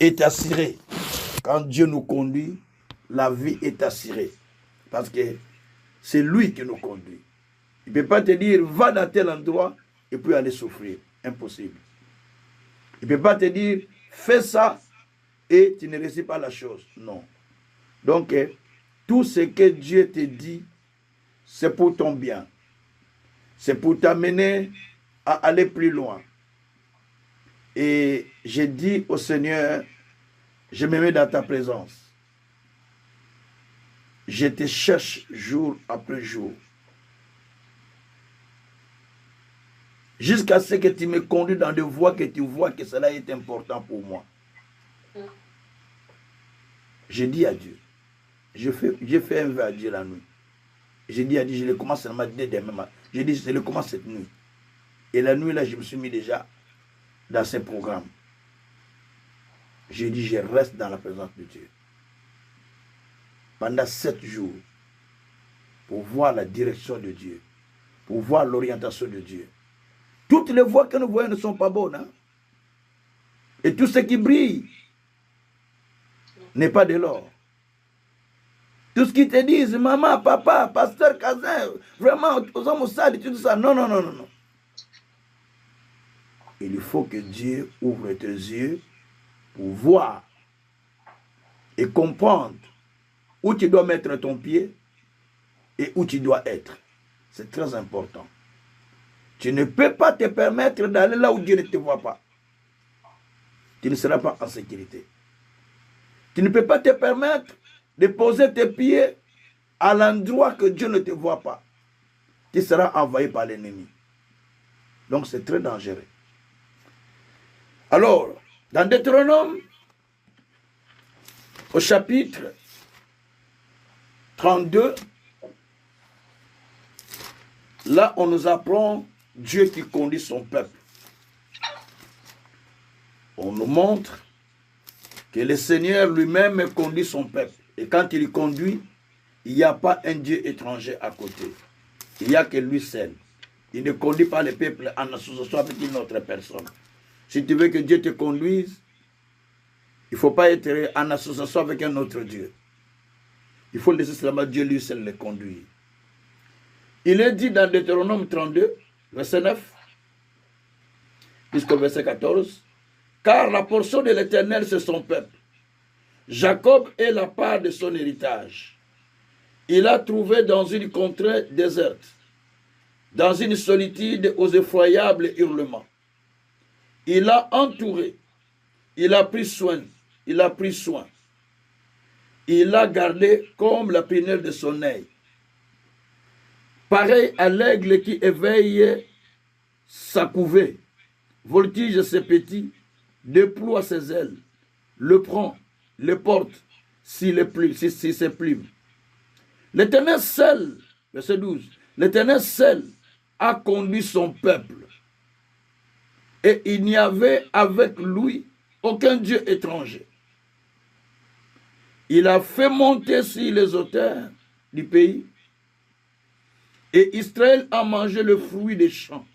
est assurée. Quand Dieu nous conduit, la vie est assurée. Parce que c'est lui qui nous conduit. Il ne peut pas te dire, va dans tel endroit et puis aller souffrir. Impossible. Il ne peut pas te dire, fais ça et tu ne réussis pas la chose. Non. Donc, tout ce que Dieu te dit, c'est pour ton bien. C'est pour t'amener à aller plus loin. Et j'ai dit au Seigneur, je me mets dans ta présence. Je te cherche jour après jour. Jusqu'à ce que tu me conduis dans des voies que tu vois que cela est important pour moi. Je dis à Dieu. J'ai fait un vœu à Dieu la nuit. J'ai dit à Dieu, je le commence seulement dès demain. J'ai dit, je le commence cette nuit. Et la nuit, là, je me suis mis déjà dans ce programme. J'ai dit, je reste dans la présence de Dieu. Pendant 7 jours. Pour voir la direction de Dieu. Pour voir l'orientation de Dieu. Toutes les voies que nous voyons ne sont pas bonnes. Hein? Et tout ce qui brille n'est pas de l'or. Tout ce qu'ils te disent, maman, papa, pasteur, cousin, vraiment, aux hommes tout ça. Non, non, non, non, non. Il faut que Dieu ouvre tes yeux pour voir et comprendre où tu dois mettre ton pied et où tu dois être. C'est très important. Tu ne peux pas te permettre d'aller là où Dieu ne te voit pas. Tu ne seras pas en sécurité. Tu ne peux pas te permettre de poser tes pieds à l'endroit que Dieu ne te voit pas. Tu seras envahi par l'ennemi. Donc c'est très dangereux. Alors, dans Deutéronome, au chapitre 32, là on nous apprend Dieu qui conduit son peuple. On nous montre que le Seigneur lui-même conduit son peuple. Et quand il conduit, il n'y a pas un Dieu étranger à côté. Il n'y a que lui seul. Il ne conduit pas le peuple en association avec une autre personne. Si tu veux que Dieu te conduise, il ne faut pas être en association avec un autre Dieu. Il faut laisser seulement Dieu lui seul le conduire. Il est dit dans Deutéronome 32, verset 9, jusqu'au verset 14, « Car la portion de l'Éternel, c'est son peuple. Jacob est la part de son héritage. Il a trouvé dans une contrée déserte, dans une solitude aux effroyables hurlements. Il a entouré, il a pris soin, il a pris soin. Il a gardé comme la prunelle de son œil. Pareil à l'aigle qui éveille sa couvée, voltige ses petits, déploie ses ailes, le prend, le porte, si ses plumes. L'Éternel seul, verset 12, l'Éternel seul a conduit son peuple. Et il n'y avait avec lui aucun Dieu étranger. Il a fait monter sur les hauteurs du pays. Et Israël a mangé le fruit des champs.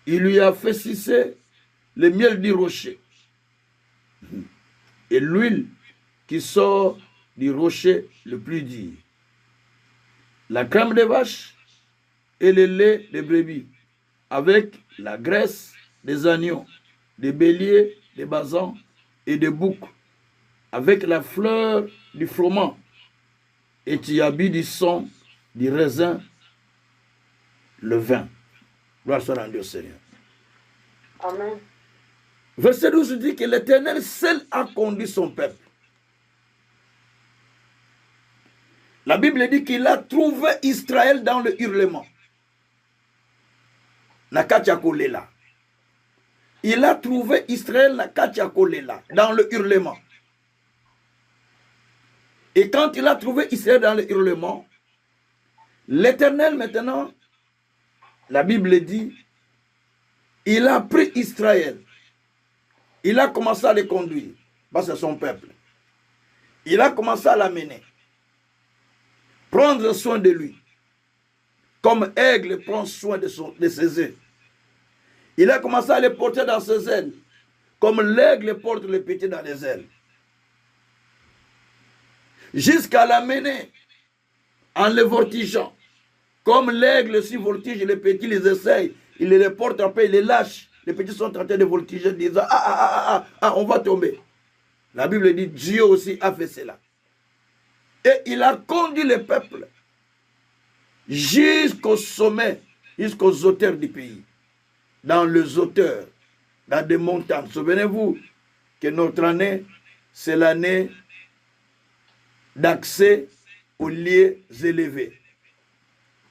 Il lui a fait sucer le miel du rocher. Et l'huile qui sort du rocher le plus dur. La crème des vaches et le lait des brebis, avec la graisse des agneaux, des béliers, des basans et des boucs, avec la fleur du froment, et tu habilles du son, du raisin, le vin. Gloire soit rendue au Seigneur. Amen. Verset 12 dit que l'Éternel seul a conduit son peuple. La Bible dit qu'il a trouvé Israël dans le hurlement. Nakatiakolela. Il a trouvé Israël Nakatiakolela, dans le hurlement. Et quand il a trouvé Israël dans le hurlement, l'Éternel maintenant, la Bible dit, il a pris Israël. Il a commencé à le conduire, parce que c'est son peuple. Il a commencé à l'amener. Prendre soin de lui. Comme aigle prend soin de ses œufs. Il a commencé à les porter dans ses ailes comme l'aigle porte le petit dans les ailes. Jusqu'à l'amener en le voltigeant. Comme l'aigle si voltige, les petits les essayent, il les porte après, il les lâche. Les petits sont en train de voltiger, disant on va tomber. La Bible dit Dieu aussi a fait cela. Et il a conduit le peuple jusqu'au sommet, jusqu'aux hauteurs du pays. Dans les hauteurs, dans des montagnes. Souvenez-vous que notre année, c'est l'année d'accès aux lieux élevés.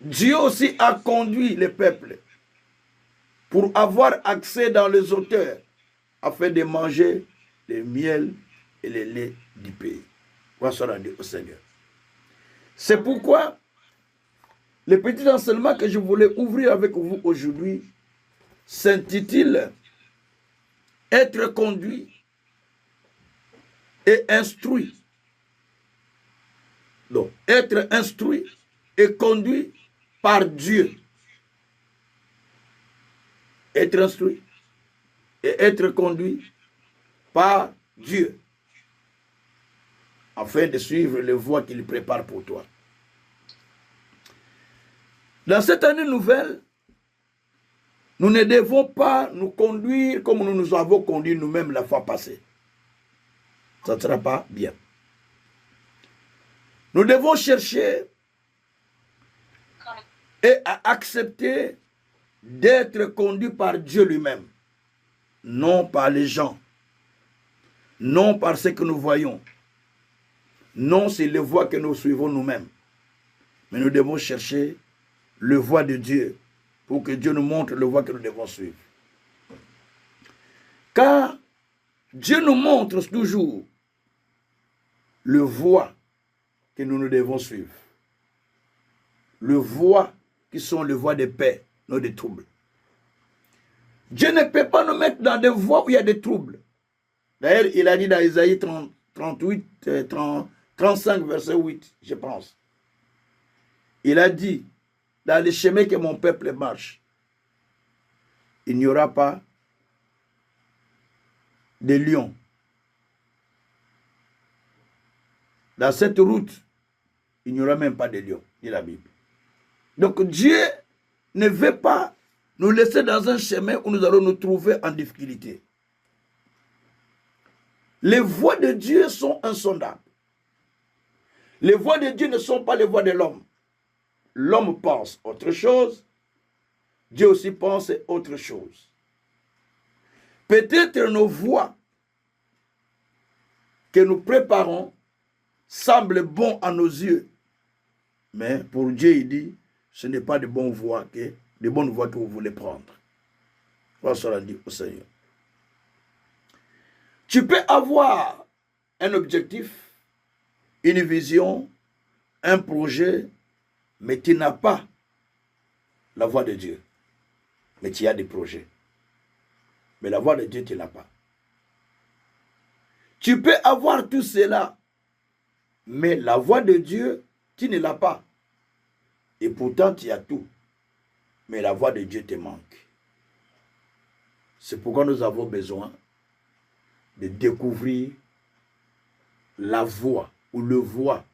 Dieu aussi a conduit le peuple pour avoir accès dans les hauteurs afin de manger le miel et le lait du pays. Voici rendu au Seigneur. C'est pourquoi le petit enseignement que je voulais ouvrir avec vous aujourd'hui s'intitule « Être conduit et instruit ». Donc, être instruit et conduit par Dieu. Être instruit et être conduit par Dieu. Afin de suivre les voies qu'il prépare pour toi. Dans cette année nouvelle, nous ne devons pas nous conduire comme nous nous avons conduit nous-mêmes la fois passée. Ça ne sera pas bien. Nous devons chercher et à accepter d'être conduits par Dieu lui-même. Non par les gens. Non par ce que nous voyons. Non, c'est les voies que nous suivons nous-mêmes. Mais nous devons chercher le voie de Dieu pour que Dieu nous montre le voie que nous devons suivre. Car Dieu nous montre toujours le voie que nous devons suivre. Le voie qui sont les voies de paix, non de troubles. Dieu ne peut pas nous mettre dans des voies où il y a des troubles. D'ailleurs, il a dit dans Isaïe 35, verset 8, je pense. Il a dit, dans les chemins que mon peuple marche, il n'y aura pas de lions. Dans cette route, il n'y aura même pas de lions, dit la Bible. Donc Dieu ne veut pas nous laisser dans un chemin où nous allons nous trouver en difficulté. Les voies de Dieu sont insondables. Les voies de Dieu ne sont pas les voies de l'homme. L'homme pense autre chose, Dieu aussi pense autre chose. Peut-être nos voies que nous préparons semblent bonnes à nos yeux, mais pour Dieu, il dit, ce n'est pas de bonnes voies que vous voulez prendre. Voilà dit au Seigneur. Tu peux avoir un objectif, une vision, un projet, mais tu n'as pas la voix de Dieu. Mais tu as des projets. Mais la voix de Dieu, tu n'as pas. Tu peux avoir tout cela, mais la voix de Dieu, tu ne l'as pas. Et pourtant, tu as tout. Mais la voix de Dieu te manque. C'est pourquoi nous avons besoin de découvrir la voie ou le voie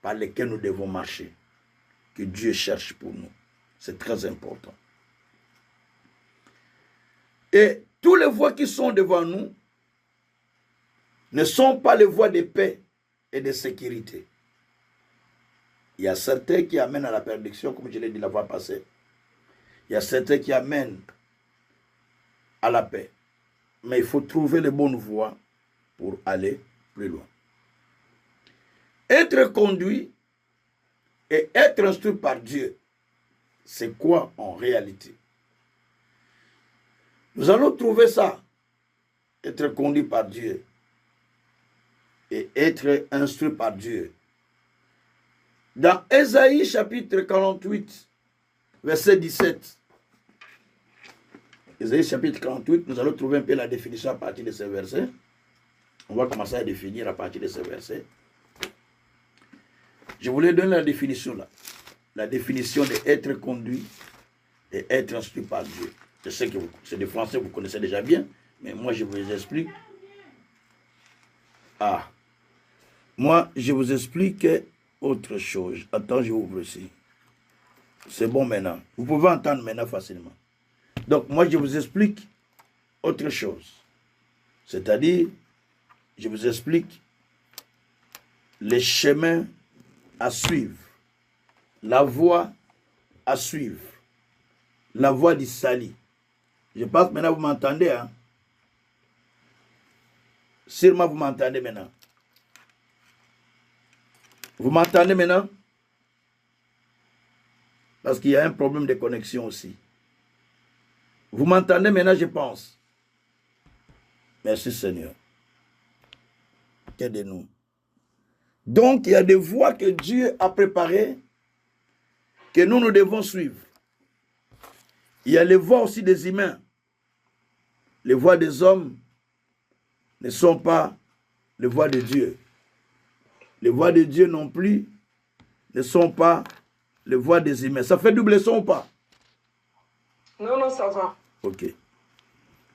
par lesquelles nous devons marcher, que Dieu cherche pour nous. C'est très important. Et tous les voies qui sont devant nous ne sont pas les voies de paix et de sécurité. Il y a certains qui amènent à la perdition, comme je l'ai dit la fois passée. Il y a certains qui amènent à la paix. Mais il faut trouver les bonnes voies pour aller plus loin. Être conduit et être instruit par Dieu, c'est quoi en réalité? Nous allons trouver ça. Être conduit par Dieu et être instruit par Dieu. Dans Ésaïe chapitre 48, verset 17. Ésaïe chapitre 48, nous allons trouver un peu la définition à partir de ce verset. On va commencer à définir à partir de ce verset. Je voulais donner la définition là. La définition d'être conduit et être instruit par Dieu. Je sais que c'est des Français, vous connaissez déjà bien, Mais moi, je vous explique. Ah. Moi, je vous explique autre chose. Attends, je ouvre ici. C'est bon maintenant. Vous pouvez entendre maintenant facilement. Donc, moi, je vous explique autre chose. C'est-à-dire, je vous explique les chemins à suivre, la voie à suivre, la voie du salut. Je pense maintenant, vous m'entendez, hein? Sûrement, vous m'entendez maintenant. Vous m'entendez maintenant? Parce qu'il y a un problème de connexion aussi. Vous m'entendez maintenant, je pense. Merci Seigneur. Aidez-nous. Donc, il y a des voies que Dieu a préparées que nous devons suivre. Il y a les voies aussi des humains. Les voies des hommes ne sont pas les voies de Dieu. Les voies de Dieu non plus ne sont pas les voies des humains. Ça fait double son ou pas? Non, non, ça va. Ok.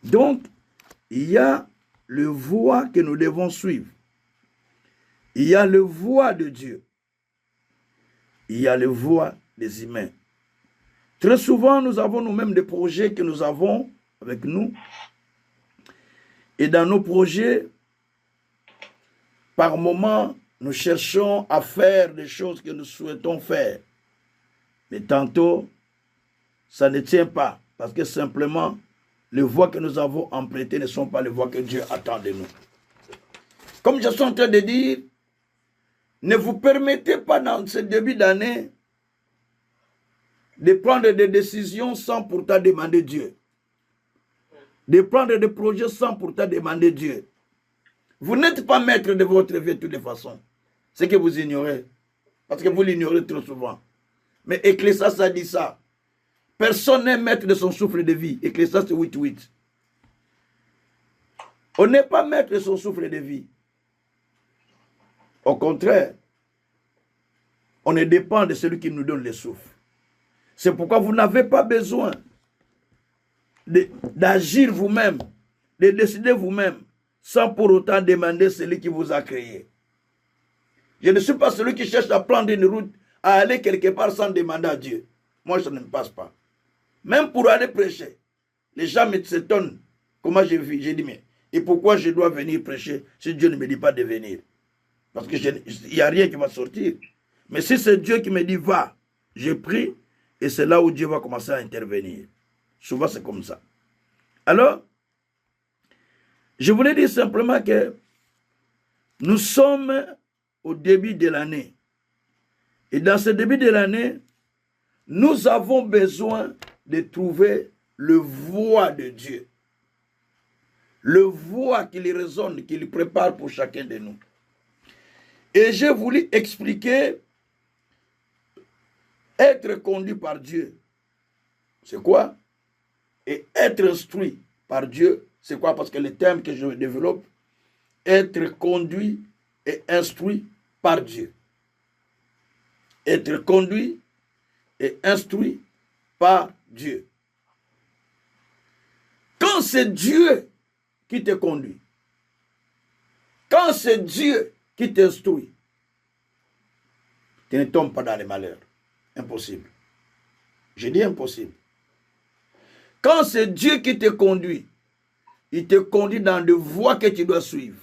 Donc, il y a le voie que nous devons suivre. Il y a le voie de Dieu. Il y a le voie des humains. Très souvent, nous avons nous-mêmes des projets que nous avons avec nous. Et dans nos projets, par moment, nous cherchons à faire des choses que nous souhaitons faire. Mais tantôt, ça ne tient pas. Parce que simplement, les voies que nous avons empruntées ne sont pas les voies que Dieu attend de nous. Comme je suis en train de dire, ne vous permettez pas dans ce début d'année de prendre des décisions sans pourtant demander Dieu. De prendre des projets sans pourtant demander Dieu. Vous n'êtes pas maître de votre vie de toutes les façons. C'est que vous ignorez. Parce que vous l'ignorez trop souvent. Mais Ecclésiaste a dit ça. Personne n'est maître de son souffle de vie. Ecclésiaste 8:8. On n'est pas maître de son souffle de vie. Au contraire, on ne dépend de celui qui nous donne le souffle. C'est pourquoi vous n'avez pas besoin d'agir vous-même, de décider vous-même, sans pour autant demander celui qui vous a créé. Je ne suis pas celui qui cherche à prendre une route, à aller quelque part sans demander à Dieu. Moi, ça ne me passe pas. Même pour aller prêcher, les gens s'étonnent. Comment j'ai vu? J'ai dit, mais et pourquoi je dois venir prêcher si Dieu ne me dit pas de venir? Parce qu'il n'y a rien qui va sortir. Mais si c'est Dieu qui me dit, va, je prie, et c'est là où Dieu va commencer à intervenir. Souvent, c'est comme ça. Alors, je voulais dire simplement que nous sommes au début de l'année. Et dans ce début de l'année, nous avons besoin de trouver le voie de Dieu. Le voie qu'il résonne, qu'il prépare pour chacun de nous. Et j'ai voulu expliquer être conduit par Dieu. C'est quoi? Et être instruit par Dieu, c'est quoi? Parce que le terme que je développe, être conduit et instruit par Dieu. Être conduit et instruit par Dieu. Quand c'est Dieu qui te conduit, quand c'est Dieu qui t'instruit, tu ne tombes pas dans les malheurs. Impossible. Je dis impossible. Quand c'est Dieu qui te conduit, il te conduit dans des voies que tu dois suivre,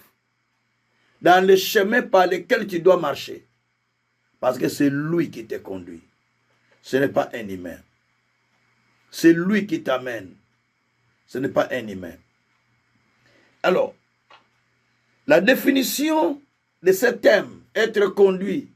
dans les chemins par lesquels tu dois marcher. Parce que c'est lui qui te conduit. Ce n'est pas un humain. C'est lui qui t'amène. Ce n'est pas un humain. Alors, la définition de ce thème, être conduit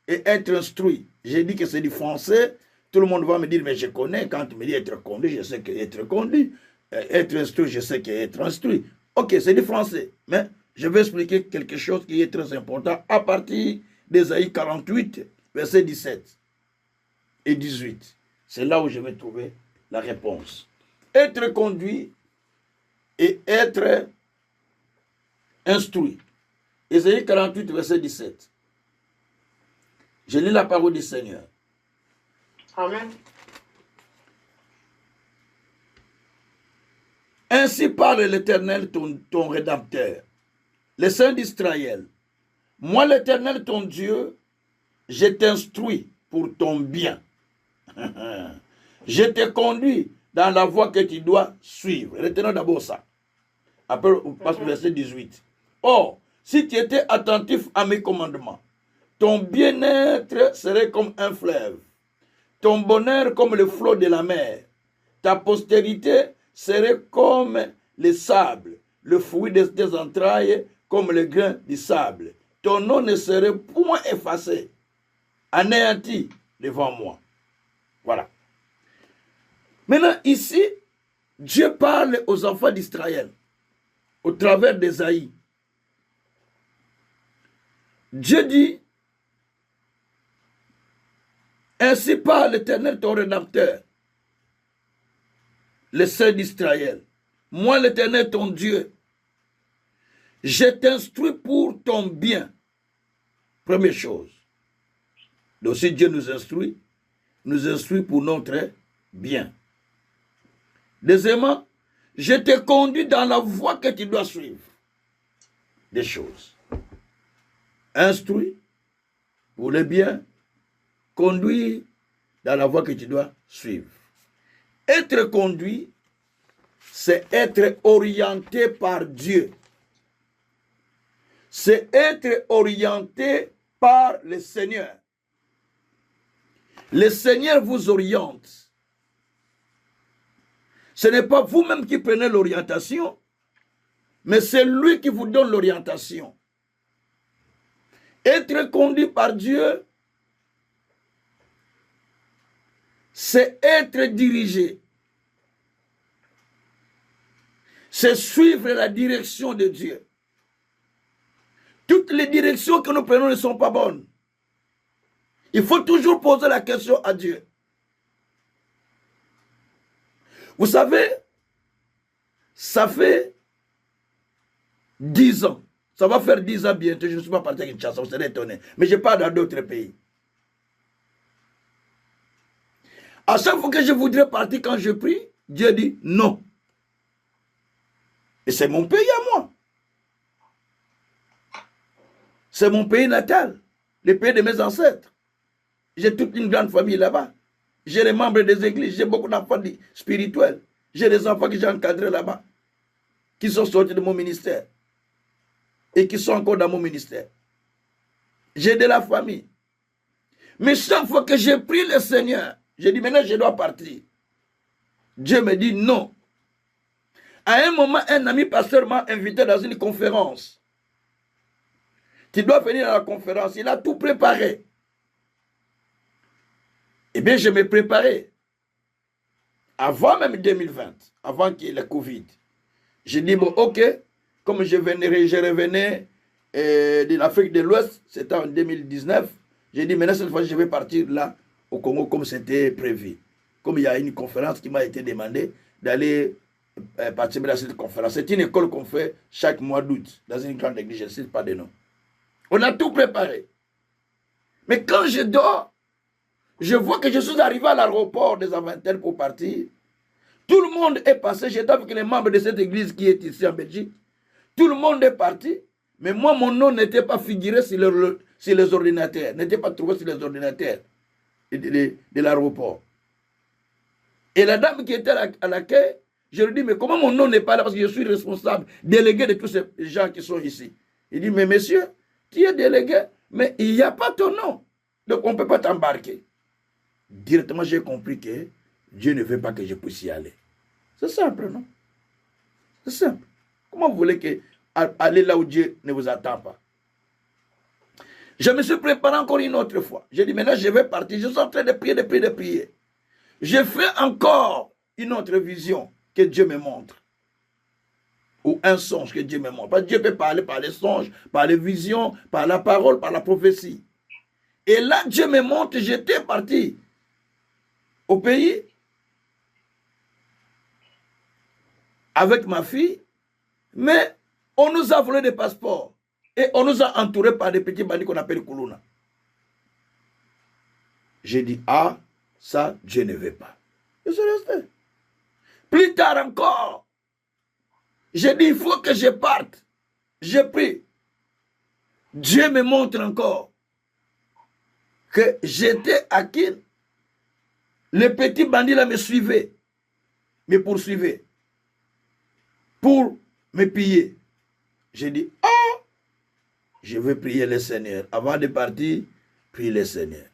et être instruit, j'ai dit que c'est du français. Tout le monde va me dire, mais je connais, quand tu me dis être conduit, je sais qu'être conduit. Être instruit, je sais qu'être instruit. Ok, c'est du français. Mais je vais expliquer quelque chose qui est très important à partir d'Ésaïe 48, versets 17 et 18. C'est là où je vais trouver la réponse. Être conduit et être instruit. Ésaïe 48, verset 17. Je lis la parole du Seigneur. Amen. Ainsi parle l'Éternel, ton Rédempteur, le Saint d'Israël. Moi, l'Éternel, ton Dieu, je t'instruis pour ton bien. Je te conduis dans la voie que tu dois suivre. Retenons d'abord ça. Après, on passe au verset 18. Or, si tu étais attentif à mes commandements, ton bien-être serait comme un fleuve, ton bonheur comme le flot de la mer. Ta postérité serait comme le sable, le fruit de tes entrailles comme le grain du sable. Ton nom ne serait point effacé, anéanti devant moi. Voilà. Maintenant, ici, Dieu parle aux enfants d'Israël au travers d'Ésaïe. Dieu dit, ainsi parle l'Éternel ton Rédempteur, le Saint d'Israël. Moi, l'Éternel ton Dieu, je t'instruis pour ton bien. Première chose. Donc si Dieu nous instruit pour notre bien. Deuxièmement, je te conduis dans la voie que tu dois suivre. Des choses. Instruit pour le bien, conduit dans la voie que tu dois suivre. Être conduit, c'est être orienté par Dieu. C'est être orienté par le Seigneur. Le Seigneur vous oriente. Ce n'est pas vous-même qui prenez l'orientation, mais c'est lui qui vous donne l'orientation. Être conduit par Dieu, c'est être dirigé. C'est suivre la direction de Dieu. Toutes les directions que nous prenons ne sont pas bonnes. Il faut toujours poser la question à Dieu. Vous savez, ça fait 10 ans. Ça va faire 10 ans bientôt. Je ne suis pas parti à Kinshasa, vous serez étonné. Mais je pars dans d'autres pays. À chaque fois que je voudrais partir quand je prie, Dieu dit non. Et c'est mon pays à moi. C'est mon pays natal. Le pays de mes ancêtres. J'ai toute une grande famille là-bas. J'ai les membres des églises. J'ai beaucoup d'enfants spirituels. J'ai des enfants que j'ai encadrés là-bas. Qui sont sortis de mon ministère. Et qui sont encore dans mon ministère. J'ai de la famille. Mais chaque fois que j'ai pris le Seigneur, j'ai dit maintenant je dois partir. Dieu me dit non. À un moment, un ami pasteur m'a invité dans une conférence. Tu dois venir à la conférence. Il a tout préparé. Eh bien, je me préparais. Avant même 2020, avant qu'il y ait le Covid. J'ai dit, bon, ok, comme je revenais de l'Afrique de l'Ouest, c'était en 2019, j'ai dit, maintenant, cette fois, je vais partir là, au Congo, comme c'était prévu. Comme il y a une conférence qui m'a été demandée d'aller participer à cette conférence. C'est une école qu'on fait chaque mois d'août, dans une grande église, je ne sais pas de nom. On a tout préparé. Mais quand je dors, je vois que je suis arrivé à l'aéroport des Aventelles pour partir. Tout le monde est passé. J'étais avec les membres de cette église qui est ici en Belgique. Tout le monde est parti. Mais moi, mon nom n'était pas figuré sur les ordinateurs. N'était pas trouvé sur les ordinateurs de l'aéroport. Et la dame qui était à l'accueil, je lui dis, mais comment mon nom n'est pas là? Parce que je suis responsable, délégué de tous ces gens qui sont ici. Il dit, mais monsieur, tu es délégué, mais il n'y a pas ton nom. Donc on ne peut pas t'embarquer. Directement, j'ai compris que Dieu ne veut pas que je puisse y aller. C'est simple, non? C'est simple. Comment vous voulez que aller là où Dieu ne vous attend pas? Je me suis préparé encore une autre fois. J'ai dit, maintenant je vais partir. Je suis en train de prier, de prier, de prier. Je fais encore une autre vision que Dieu me montre. Ou un songe que Dieu me montre. Parce que Dieu peut parler par les songes, par les visions, par la parole, par la prophétie. Et là, Dieu me montre, j'étais parti au pays avec ma fille, mais on nous a volé des passeports et on nous a entourés par des petits bandits qu'on appelle Koulouna. J'ai dit, ah, ça, Dieu ne veut pas. Je suis resté. Plus tard encore, J'ai dit, il faut que je parte. J'ai pris. Dieu me montre encore que j'étais à Kin. Le petit bandit là me suivait, me poursuivait pour me piller. J'ai dit, oh, je vais prier le Seigneur. Avant de partir, prier le Seigneur.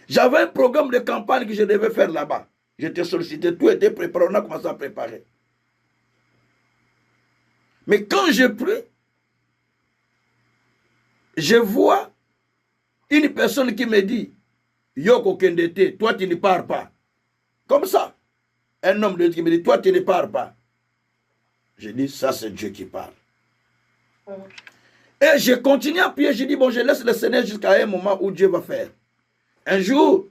J'avais un programme de campagne que je devais faire là-bas. J'étais sollicité, tout était préparé, on a commencé à préparer. Mais quand je prie, je vois une personne qui me dit, Yoko Kendete, toi tu ne pars pas. Comme ça. Un homme de Dieu qui me dit, toi tu ne pars pas. Je dis, ça c'est Dieu qui parle. Et je continue à prier, je dis, bon, je laisse le Seigneur jusqu'à un moment où Dieu va faire. Un jour,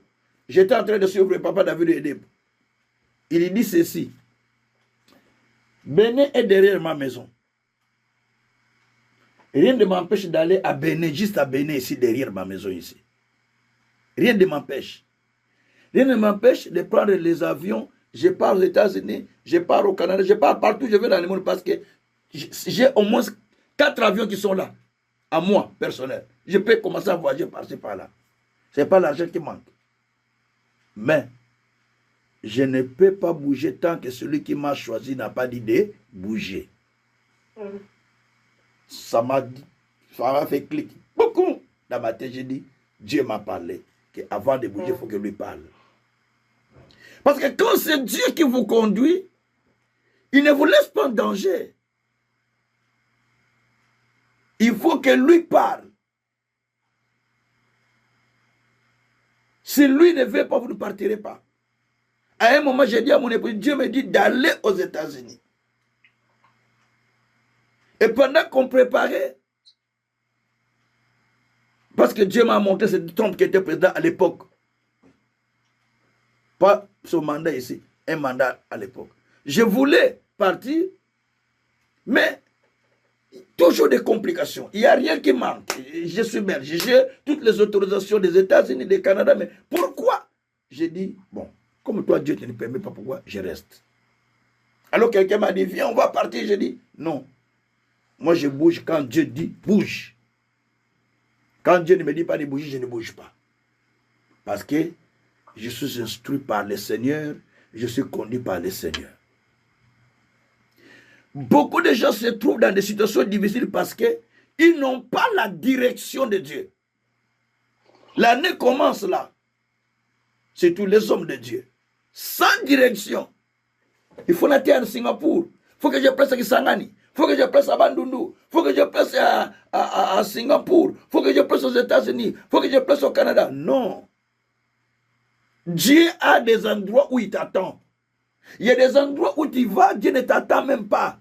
j'étais en train de suivre le papa David Edeb. Il dit ceci. Bénin est derrière ma maison. Rien ne m'empêche d'aller à Bénin, juste à Bénin, ici, derrière ma maison, ici. Rien ne m'empêche. Rien ne m'empêche de prendre les avions. Je pars aux États-Unis, je pars au Canada, je pars partout, je vais dans le monde parce que j'ai au moins 4 avions qui sont là, à moi, personnel. Je peux commencer à voyager par-ci, par-là. Ce n'est pas l'argent qui manque. Mais, je ne peux pas bouger tant que celui qui m'a choisi n'a pas dit de bouger. Ça m'a fait cliquer beaucoup dans ma tête. J'ai dit, Dieu m'a parlé, qu'avant de bouger, il faut que lui parle. Parce que quand c'est Dieu qui vous conduit, il ne vous laisse pas en danger. Il faut que lui parle. Si lui ne veut pas, vous ne partirez pas. À un moment, j'ai dit à mon épouse, Dieu me dit d'aller aux États-Unis. Et pendant qu'on préparait, parce que Dieu m'a montré, c'est Trump qui était président à l'époque. Pas son mandat ici, un mandat à l'époque. Je voulais partir, mais toujours des complications. Il n'y a rien qui manque. Je suis belge. J'ai toutes les autorisations des États-Unis, du Canada, mais pourquoi? J'ai dit, bon, comme toi, Dieu ne te permet pas, pourquoi je reste? Alors quelqu'un m'a dit, viens, on va partir. J'ai dit, non. Moi, je bouge quand Dieu dit, bouge. Quand Dieu ne me dit pas de bouger, je ne bouge pas. Parce que je suis instruit par le Seigneur, je suis conduit par le Seigneur. Beaucoup de gens se trouvent dans des situations difficiles parce qu'ils n'ont pas la direction de Dieu. L'année commence là. C'est tous les hommes de Dieu. Sans direction. Il faut la terre à Singapour. Il faut que je presse à Kisangani. Il faut que je presse à Bandundu. Il faut que je presse à Singapour. Il faut que je presse aux États-Unis. Il faut que je presse au Canada. Non. Dieu a des endroits où il t'attend. Il y a des endroits où tu vas, Dieu ne t'attend même pas.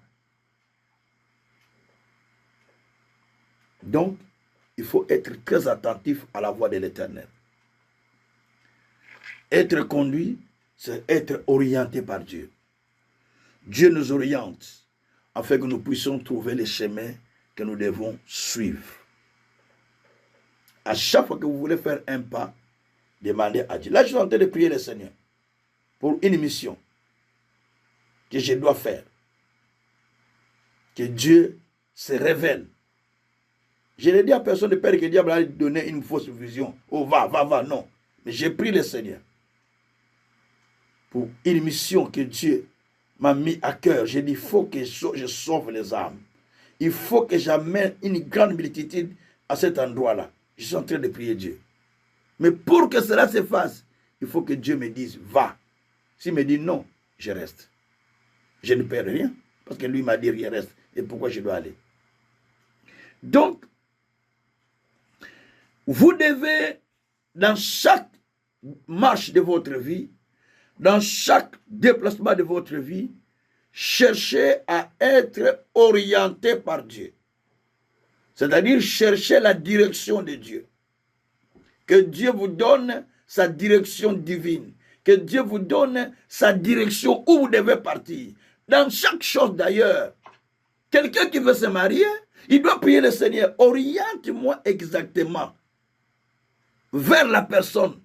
Donc, il faut être très attentif à la voix de l'Éternel. Être conduit, c'est être orienté par Dieu. Dieu nous oriente afin que nous puissions trouver les chemins que nous devons suivre. À chaque fois que vous voulez faire un pas, demandez à Dieu. Là, je suis en train de prier le Seigneur pour une mission que je dois faire. Que Dieu se révèle. Je n'ai dit à personne de père que le diable a donné une fausse vision. Oh, va, non. Mais j'ai prié le Seigneur pour une mission que Dieu m'a mis à cœur. J'ai dit, il faut que je sauve les âmes. Il faut que j'amène une grande multitude à cet endroit-là. Je suis en train de prier Dieu. Mais pour que cela se fasse, il faut que Dieu me dise, va. S'il me dit non, je reste. Je ne perds rien, parce que lui m'a dit, il reste. Et pourquoi je dois aller? Donc, vous devez, dans chaque marche de votre vie, dans chaque déplacement de votre vie, chercher à être orienté par Dieu. C'est-à-dire chercher la direction de Dieu. Que Dieu vous donne sa direction divine. Que Dieu vous donne sa direction où vous devez partir. Dans chaque chose d'ailleurs. Quelqu'un qui veut se marier, il doit prier le Seigneur. Oriente-moi exactement vers la personne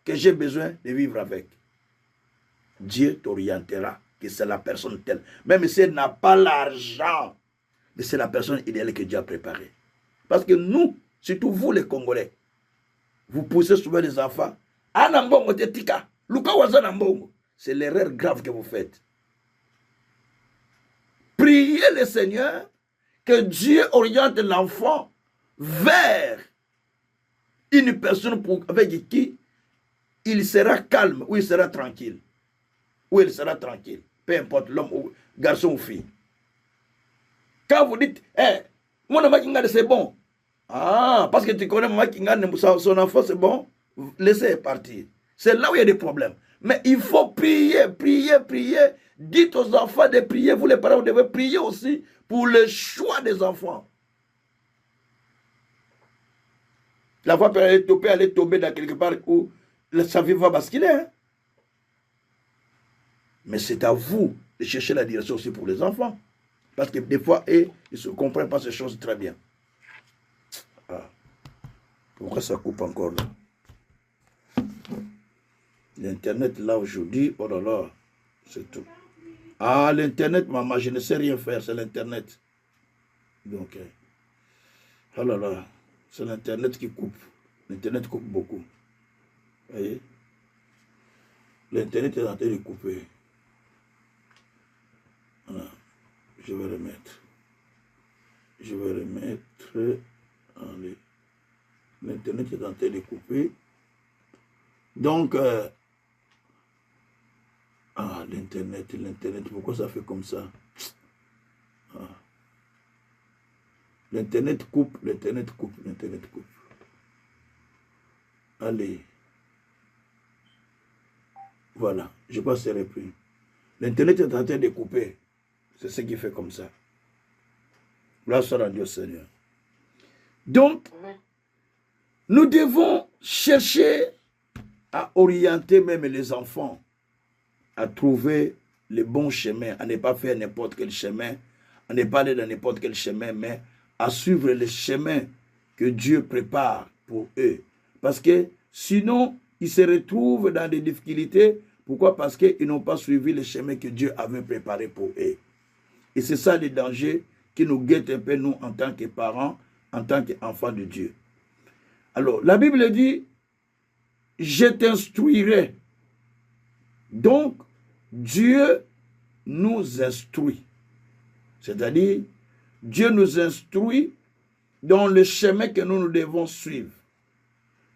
que j'ai besoin de vivre avec. Dieu t'orientera que c'est la personne telle. Même si elle n'a pas l'argent, mais c'est la personne idéale que Dieu a préparée. Parce que nous, surtout vous les Congolais, vous poussez souvent les enfants. C'est l'erreur grave que vous faites. Priez le Seigneur que Dieu oriente l'enfant vers une personne avec qui il sera calme, ou il sera tranquille. Ou il sera tranquille. Peu importe l'homme, ou garçon ou fille. Quand vous dites, mon Makingane c'est bon. Ah, parce que tu connais Makingane, son enfant c'est bon, laissez partir. C'est là où il y a des problèmes. Mais il faut prier, prier, prier. Dites aux enfants de prier. Vous les parents, vous devez prier aussi pour le choix des enfants. La voix peut aller tomber dans quelque part où sa vie va basculer. Hein? Mais c'est à vous de chercher la direction aussi pour les enfants. Parce que des fois, ils ne se comprennent pas ces choses très bien. Ah. Pourquoi ça coupe encore là? L'Internet, là, aujourd'hui, oh là là, c'est tout. Ah, l'Internet, maman, je ne sais rien faire, c'est l'Internet. Donc, oh là là, c'est l'Internet qui coupe. L'Internet coupe beaucoup. Vous voyez? L'Internet est en train de couper. Voilà. Je vais remettre. Je vais remettre. L'Internet est en train de couper. Donc, l'Internet, pourquoi ça fait comme ça? Ah. L'Internet coupe, l'Internet coupe, l'Internet coupe. Allez. Voilà, je crois que c'est repris. L'Internet est en train de couper. C'est ce qui fait comme ça. Là, soit à Dieu Seigneur. Donc, nous devons chercher à orienter même les enfants à trouver le bon chemin, à ne pas faire n'importe quel chemin, à ne pas aller dans n'importe quel chemin, mais à suivre le chemin que Dieu prépare pour eux. Parce que sinon, ils se retrouvent dans des difficultés. Pourquoi? Parce qu'ils n'ont pas suivi le chemin que Dieu avait préparé pour eux. Et c'est ça le danger qui nous guette un peu, nous, en tant que parents, en tant qu'enfants de Dieu. Alors, la Bible dit, je t'instruirai. Donc, Dieu nous instruit. C'est-à-dire, Dieu nous instruit dans le chemin que nous devons suivre.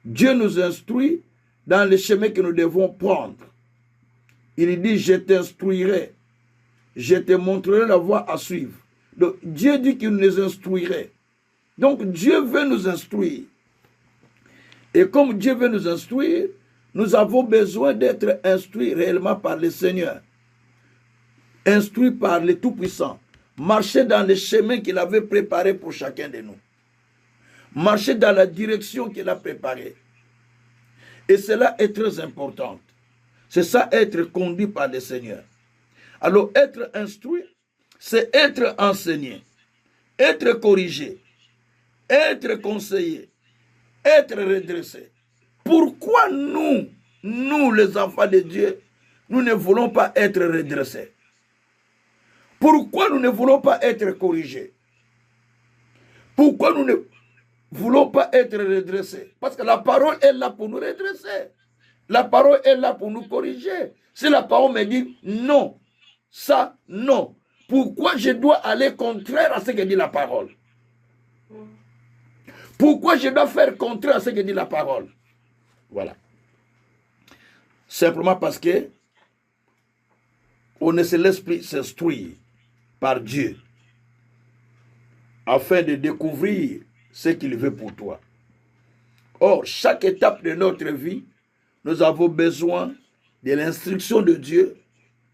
Dieu nous instruit dans le chemin que nous devons prendre. Il dit, je t'instruirai. Je te montrerai la voie à suivre. Donc, Dieu dit qu'il nous instruirait. Donc, Dieu veut nous instruire. Et comme Dieu veut nous instruire, nous avons besoin d'être instruits réellement par le Seigneur. Instruits par le Tout-Puissant. Marcher dans le chemin qu'il avait préparé pour chacun de nous. Marcher dans la direction qu'il a préparée. Et cela est très important. C'est ça, être conduit par le Seigneur. Alors, être instruit, c'est être enseigné, être corrigé, être conseillé, être redressé. Pourquoi nous les enfants de Dieu, nous ne voulons pas être redressés? Pourquoi nous ne voulons pas être corrigés? Pourquoi nous ne voulons pas être redressés? Parce que la parole est là pour nous redresser. La parole est là pour nous corriger. Si la parole me dit non, ça, non. Pourquoi je dois aller contraire à ce que dit la parole? Pourquoi je dois faire contraire à ce que dit la parole? Voilà. Simplement parce que on ne se laisse plus s'instruire par Dieu afin de découvrir ce qu'il veut pour toi. Or, chaque étape de notre vie, nous avons besoin de l'instruction de Dieu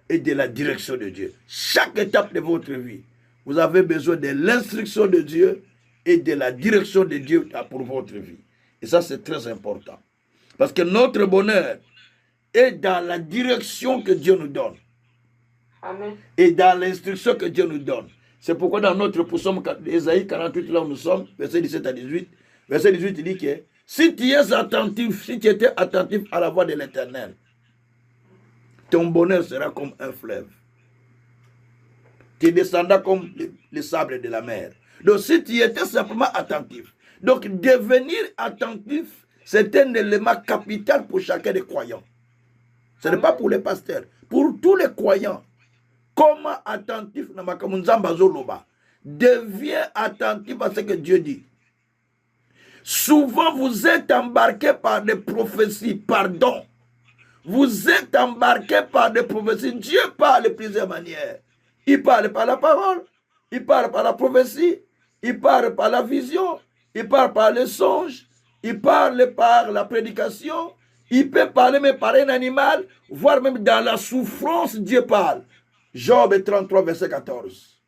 et de la direction de Dieu. Chaque étape de votre vie, vous avez besoin de l'instruction de Dieu et de la direction de Dieu pour votre vie. Et ça, c'est très important. Parce que notre bonheur est dans la direction que Dieu nous donne. Amen. Et dans l'instruction que Dieu nous donne. C'est pourquoi dans notre psaume Ésaïe 48, là où nous sommes, verset 17 à 18, verset 18, il dit que si tu es attentif, si tu étais attentif à la voix de l'Éternel, ton bonheur sera comme un fleuve. tu descendras comme le sable de la mer. Donc si tu étais simplement attentif, donc devenir attentif, c'est un élément capital pour chacun des croyants. Ce n'est pas pour les pasteurs, pour tous les croyants. Comment attentif, deviens attentif à ce que Dieu dit. Souvent, vous êtes embarqué par des prophéties, pardon. Vous êtes embarqué par des prophéties. Dieu parle de plusieurs manières. Il parle par la parole, il parle par la prophétie, il parle par la vision, il parle par le songe, il parle par la prédication, il peut parler même par un animal, voire même dans la souffrance, Dieu parle. Job 33, verset 14.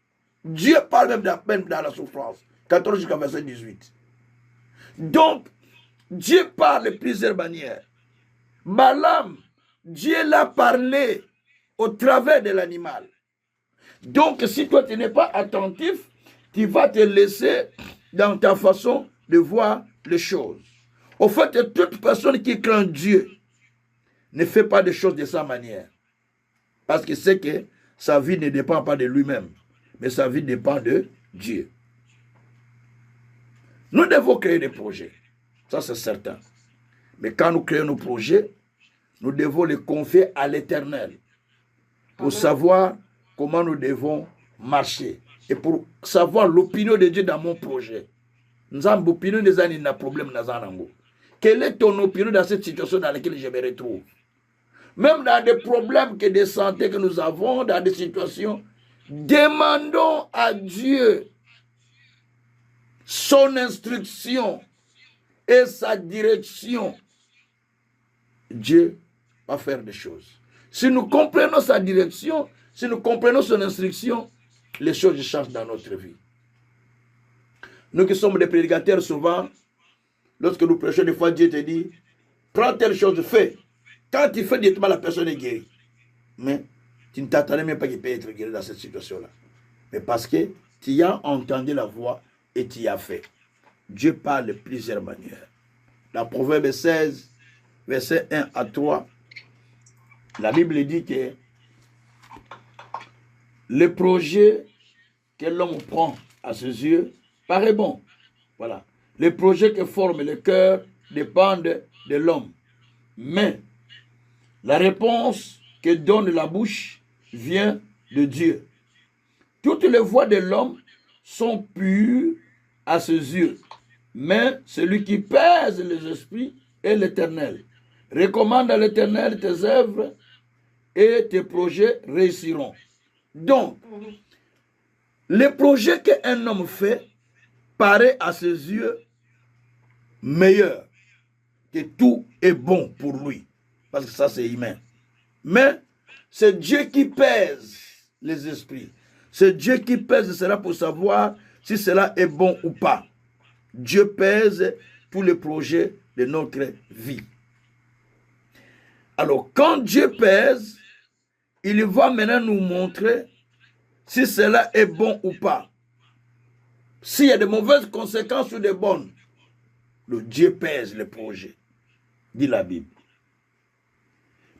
Dieu parle même dans la souffrance. 14 jusqu'à verset 18. Donc, Dieu parle de plusieurs manières. Balaam, Dieu l'a parlé au travers de l'animal. Donc, si toi tu n'es pas attentif, tu vas te laisser dans ta façon de voir les choses. Au fait, toute personne qui craint Dieu ne fait pas des choses de sa manière. Parce qu'il sait que sa vie ne dépend pas de lui-même, mais sa vie dépend de Dieu. Nous devons créer des projets, ça c'est certain. Mais quand nous créons nos projets, nous devons les confier à l'Éternel pour savoir comment nous devons marcher et pour savoir l'opinion de Dieu dans mon projet. Nous avons l'opinion des années, n'a problème dans Zanango. Quelle est ton opinion dans cette situation dans laquelle je me retrouve? Même dans des problèmes de santé que nous avons, dans des situations, demandons à Dieu son instruction et sa direction. Dieu va faire des choses. Si nous comprenons sa direction, si nous comprenons son instruction, les choses changent dans notre vie. Nous qui sommes des prédicateurs, souvent, lorsque nous prêchons, des fois Dieu te dit, prends telle chose, fais. Quand tu fais directement, la personne est guérie. Mais tu ne t'attendais même pas qu'il puisse être guéri dans cette situation-là. Mais parce que tu as entendu la voix et tu as fait. Dieu parle de plusieurs manières. Dans Proverbe 16, verset 1 à 3, la Bible dit que le projet que l'homme prend à ses yeux paraît bon. Voilà. Les projets que forme le cœur dépendent de l'homme. Mais la réponse que donne la bouche vient de Dieu. Toutes les voies de l'homme sont pures à ses yeux. Mais celui qui pèse les esprits est l'Éternel. Recommande à l'Éternel tes œuvres et tes projets réussiront. Donc, le projet qu'un homme fait paraît à ses yeux meilleur, que tout est bon pour lui. Parce que ça, c'est humain. Mais c'est Dieu qui pèse les esprits. C'est Dieu qui pèse cela pour savoir si cela est bon ou pas. Dieu pèse tous les projets de notre vie. Alors, quand Dieu pèse, il va maintenant nous montrer si cela est bon ou pas. S'il y a de mauvaises conséquences ou de bonnes, le Dieu pèse les projets, dit la Bible.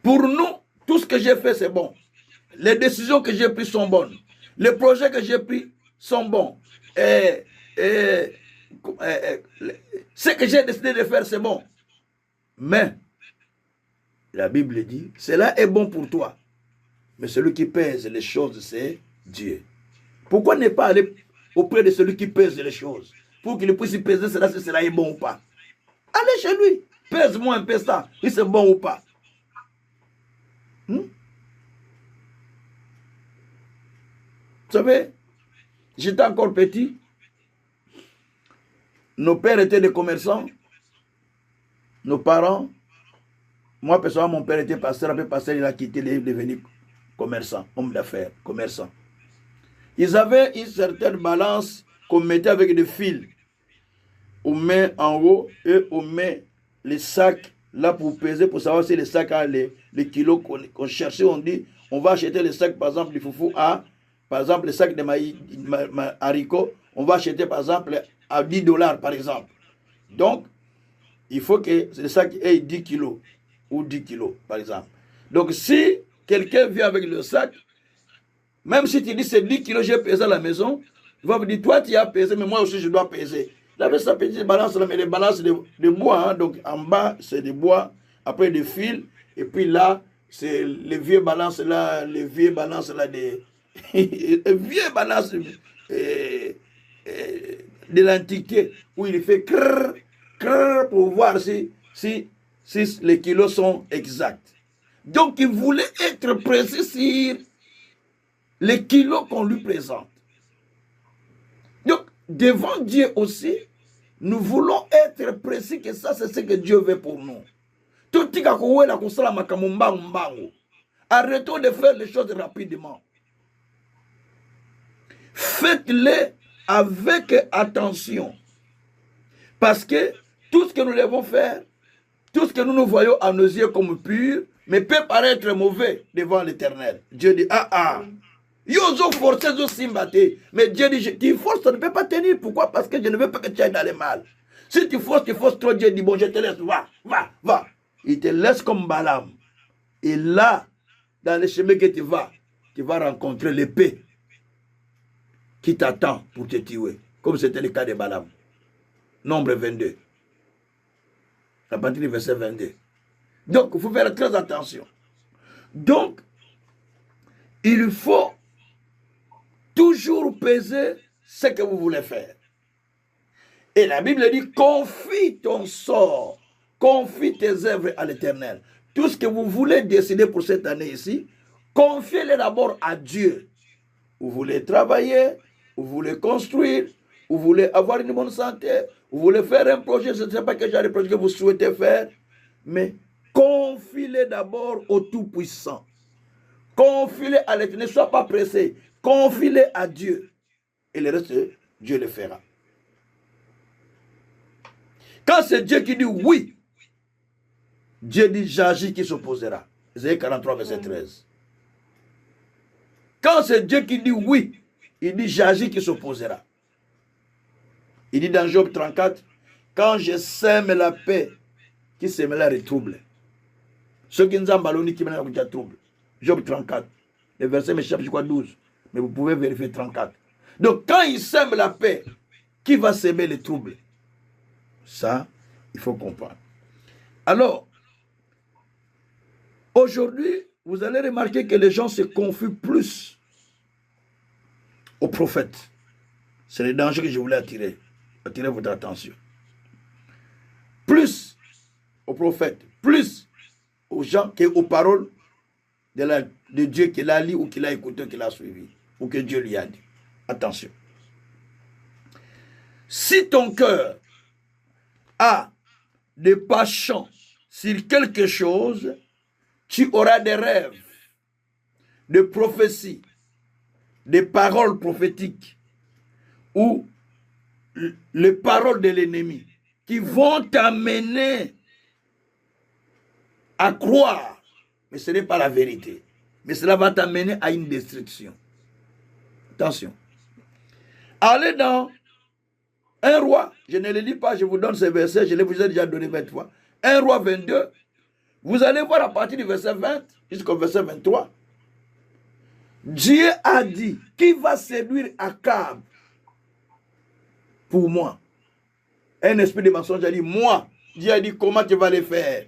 Pour nous, tout ce que j'ai fait, c'est bon. Les décisions que j'ai prises sont bonnes. Les projets que j'ai pris sont bons. Ce que j'ai décidé de faire, c'est bon. Mais, la Bible dit, cela est bon pour toi. Mais celui qui pèse les choses, c'est Dieu. Pourquoi ne pas aller auprès de celui qui pèse les choses? Pour qu'il puisse peser cela, si cela est bon ou pas. Allez chez lui. Pèse-moi un peu ça, si c'est bon ou pas. Vous savez, j'étais encore petit. Nos pères étaient des commerçants. Nos parents, moi personnellement, mon père était pasteur. Après pasteur, il a quitté, il est devenu commerçant, homme d'affaires, commerçant. Ils avaient une certaine balance qu'on mettait avec des fils. On met en haut et on met les sacs là pour peser, pour savoir si les sacs a les kilos qu'on cherchait. On dit, on va acheter les sacs, par exemple, du foufou à, par exemple, les sacs de haricots, on va acheter, par exemple, à $10, par exemple. Donc, il faut que le sac ait 10 kilos ou 10 kilos, par exemple. Donc, si quelqu'un vient avec le sac, Même si tu dis c'est 10 kilos, j'ai pesé à la maison, il va vous dire, toi tu as pesé, mais moi aussi je dois peser. Il avait sa petite balance là, mais les balances de bois, hein, donc en bas c'est des bois, après des fils, et puis là, c'est les vieilles balances là, des les vieilles balances de l'Antiquité, où il fait crrr, crrr, pour voir si les kilos sont exacts. Donc il voulait être précis sur les kilos qu'on lui présente. Donc, devant Dieu aussi, nous voulons être précis que ça, c'est ce que Dieu veut pour nous. Arrêtons de faire les choses rapidement. Faites-les avec attention. Parce que tout ce que nous devons faire, tout ce que nous voyons à nos yeux comme pur, mais peut paraître mauvais devant l'Éternel. Dieu dit, Yozo forcé zo simbate. Mais Dieu dit, tu forces, tu ne peux pas tenir. Pourquoi? Parce que je ne veux pas que tu ailles dans le mal. Si tu forces trop, Dieu dit, bon, je te laisse, va. Il te laisse comme Balaam. Et là, dans le chemin que tu vas rencontrer l'épée qui t'attend pour te tuer. Comme c'était le cas de Balaam. Nombre 22. À partir du verset 22. Donc, il faut faire très attention. Donc, il faut toujours peser ce que vous voulez faire. Et la Bible dit, confie ton sort, confie tes œuvres à l'Éternel. Tout ce que vous voulez décider pour cette année ici, confiez-le d'abord à Dieu. Vous voulez travailler, vous voulez construire, vous voulez avoir une bonne santé, vous voulez faire un projet, je ne sais pas quel genre de projet que vous souhaitez faire, mais confiez-le d'abord au Tout-Puissant. Confie-le à l'Éternel, ne sois pas pressé. Confie-le à Dieu. Et le reste, Dieu le fera. Quand c'est Dieu qui dit oui, Dieu dit j'agis qui s'opposera. Ésaïe 43, verset 13. Quand c'est Dieu qui dit oui, il dit j'agis qui s'opposera. Il dit dans Job 34, quand je sème la paix, qui sème la retrouble. Ceux qui nous ont ballonné, qui mènent à trouble. Job 34. Le verset m'échappe, je crois 12. Mais vous pouvez vérifier 34. Donc, quand il sème la paix, qui va s'aimer les troubles? Ça, il faut comprendre. Alors, aujourd'hui, vous allez remarquer que les gens se confient plus aux prophètes. C'est le danger que je voulais attirer votre attention. Plus aux prophètes, plus aux gens qu'aux paroles de Dieu qu'il a lu ou qu'il a écouté, qu'il a suivi, ou que Dieu lui a dit. Attention. Si ton cœur a des passions sur quelque chose, tu auras des rêves, des prophéties, des paroles prophétiques ou les paroles de l'ennemi qui vont t'amener à croire, mais ce n'est pas la vérité. Mais cela va t'amener à une destruction. Attention. Allez dans un roi, je ne le lis pas, je vous donne ces versets, je les vous ai déjà donné 20 fois. Un roi 22, vous allez voir à partir du verset 20 jusqu'au verset 23. Dieu a dit, qui va séduire Akab pour moi? Un esprit de mensonge a dit, moi. Dieu a dit, comment tu vas le faire?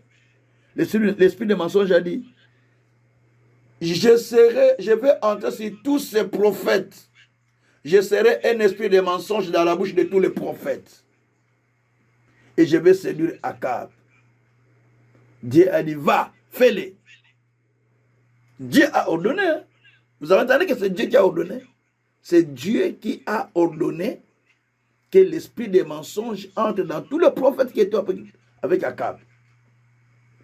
L'esprit de mensonge a dit, je vais entrer sur tous ces prophètes. Je serai un esprit de mensonge dans la bouche de tous les prophètes. Et je vais séduire Akab. Dieu a dit, va, fais-le. Dieu a ordonné. Vous avez entendu que c'est Dieu qui a ordonné? C'est Dieu qui a ordonné que l'esprit des mensonges entre dans tous les prophètes qui étaient avec Akab.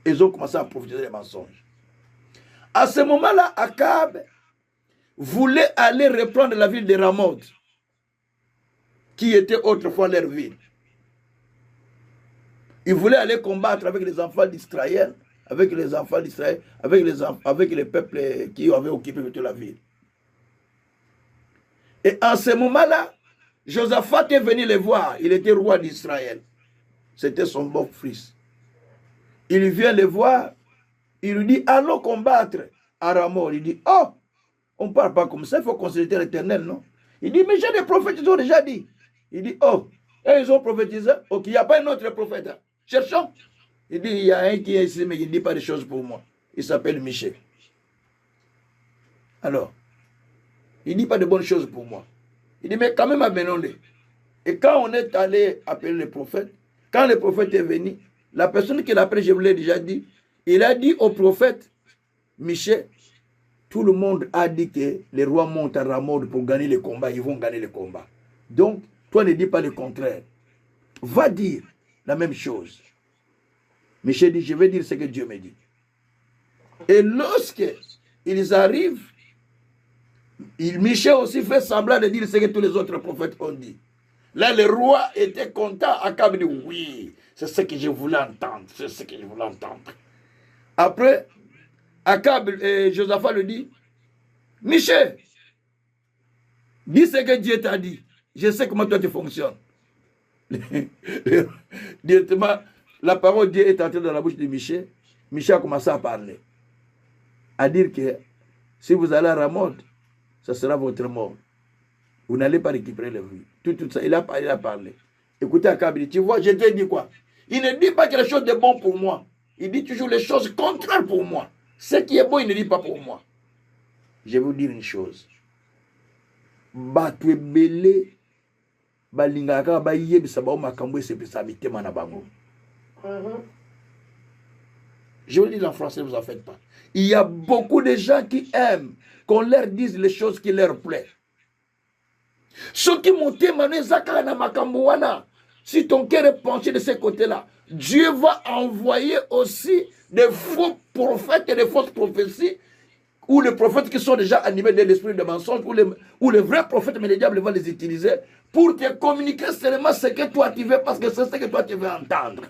Ils ont commencé à prophétiser les mensonges. À ce moment-là, Akab voulait aller reprendre la ville de Ramoth, qui était autrefois leur ville. Il voulait aller combattre avec les enfants d'Israël, avec les peuples qui avaient occupé toute la ville. Et en ce moment-là, Josaphat est venu les voir. Il était roi d'Israël. C'était son beau-fils. Il vient les voir. Il lui dit, allons combattre à Ramoth. Il dit, oh, On ne parle pas comme ça, il faut consulter l'Éternel, non? Il dit, mais j'ai des prophètes, ils ont déjà dit. Il dit, oh, et ils ont prophétisé. Ok, il n'y a pas un autre prophète. Cherchons. Il dit, il y a un qui est ici, mais il ne dit pas des choses pour moi. Il s'appelle Michel. Alors, il ne dit pas de bonnes choses pour moi. Il dit, mais quand même, amenons-les. Et quand on est allé appeler le prophète, quand le prophète est venu, la personne qui l'a appelé, je vous l'ai déjà dit, il a dit au prophète, Michel, tout le monde a dit que les rois montent à Ramoth pour gagner les combats, ils vont gagner les combats. Donc, toi ne dis pas le contraire. Va dire la même chose. Michel dit, je vais dire ce que Dieu me dit. Et lorsque ils arrivent, Michel aussi fait semblant de dire ce que tous les autres prophètes ont dit. Là, le roi était content. Akab dit, oui, c'est ce que je voulais entendre. C'est ce que je voulais entendre. Après, Akab et Josaphat lui dit, Michel, dis ce que Dieu t'a dit. Je sais comment toi tu fonctionnes. Directement, la parole de Dieu est entrée dans la bouche de Michel. Michel a commencé à parler. À dire que si vous allez à Ramoth, ça sera votre mort. Vous n'allez pas récupérer le vie. Tout ça, il a parlé. Écoutez Akab, tu vois, je te dis quoi? Il ne dit pas quelque chose de bon pour moi. Il dit toujours les choses contraires pour moi. Ce qui est bon, il ne dit pas pour moi. Je vais vous dire une chose. Batwe belé balingaka ba yebisa ba makambo sepesa mitema na bango. Je vous le dis en français, ne vous en faites pas. Il y a beaucoup de gens qui aiment qu'on leur dise les choses qui leur plaisent. Ceux qui montent na makambo wana, si ton cœur est penché de ce côté-là, Dieu va envoyer aussi des faux prophètes et des fausses prophéties, ou les prophètes qui sont déjà animés de l'esprit de mensonge, ou les vrais prophètes, mais les diables vont les utiliser pour te communiquer seulement ce que toi tu veux, parce que c'est ce que toi tu veux entendre.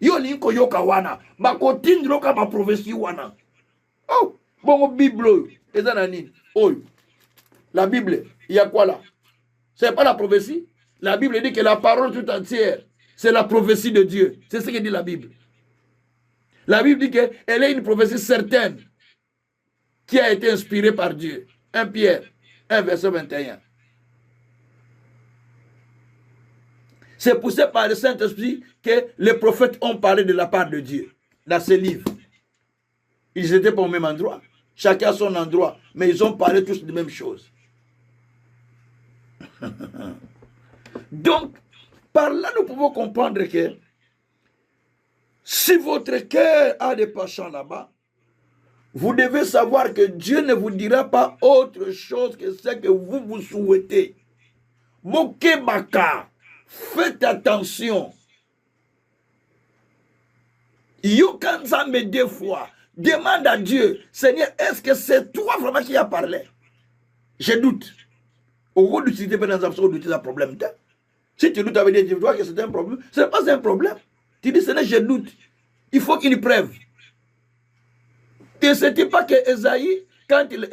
Yo linko yoka wana, ba kotindro ka ba prophétie wana. Oh, bon Bible, oh, la Bible, il y a quoi là? C'est pas la prophétie. La Bible dit que la parole tout entière, c'est la prophétie de Dieu. C'est ce que dit la Bible. La Bible dit qu'elle est une prophétie certaine qui a été inspirée par Dieu. 1 Pierre 1, verset 21. C'est poussé par le Saint-Esprit que les prophètes ont parlé de la part de Dieu dans ces livres. Ils n'étaient pas au même endroit. Chacun à son endroit. Mais ils ont parlé tous de même chose. Donc, par là, nous pouvons comprendre que si votre cœur a des penchants là-bas, vous devez savoir que Dieu ne vous dira pas autre chose que ce que vous souhaitez. Mokebaka, faites attention. Yokanzame deux fois. Demande à Dieu, Seigneur, est-ce que c'est toi vraiment qui as parlé? Je doute. Au lieu d'utiliser un problème. Si tu doutes avec Dieu, tu vois que c'est un problème. Ce n'est pas un problème. Tu dis, Seigneur, je doute. Il faut qu'il preuve. Et ce n'était pas que Esaïe, quand il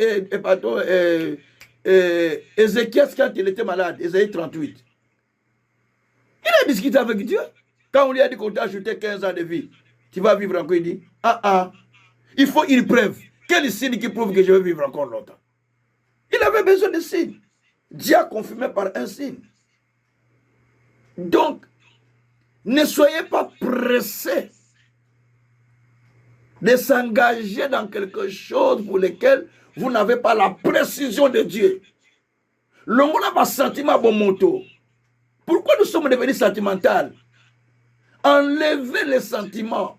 Ézéchias, quand il était malade, Esaïe 38, il a discuté avec Dieu. Quand on lui a dit qu'on t'a ajouté 15 ans de vie, tu vas vivre encore, il dit, il faut une preuve. Quel signe qui prouve que je vais vivre encore longtemps? Il avait besoin de signes. Dieu a confirmé par un signe. Donc, ne soyez pas pressés de s'engager dans quelque chose pour lequel vous n'avez pas la précision de Dieu. L'homme n'a pas sentiment bon moto. Pourquoi nous sommes devenus sentimentaux? Enlevez les sentiments.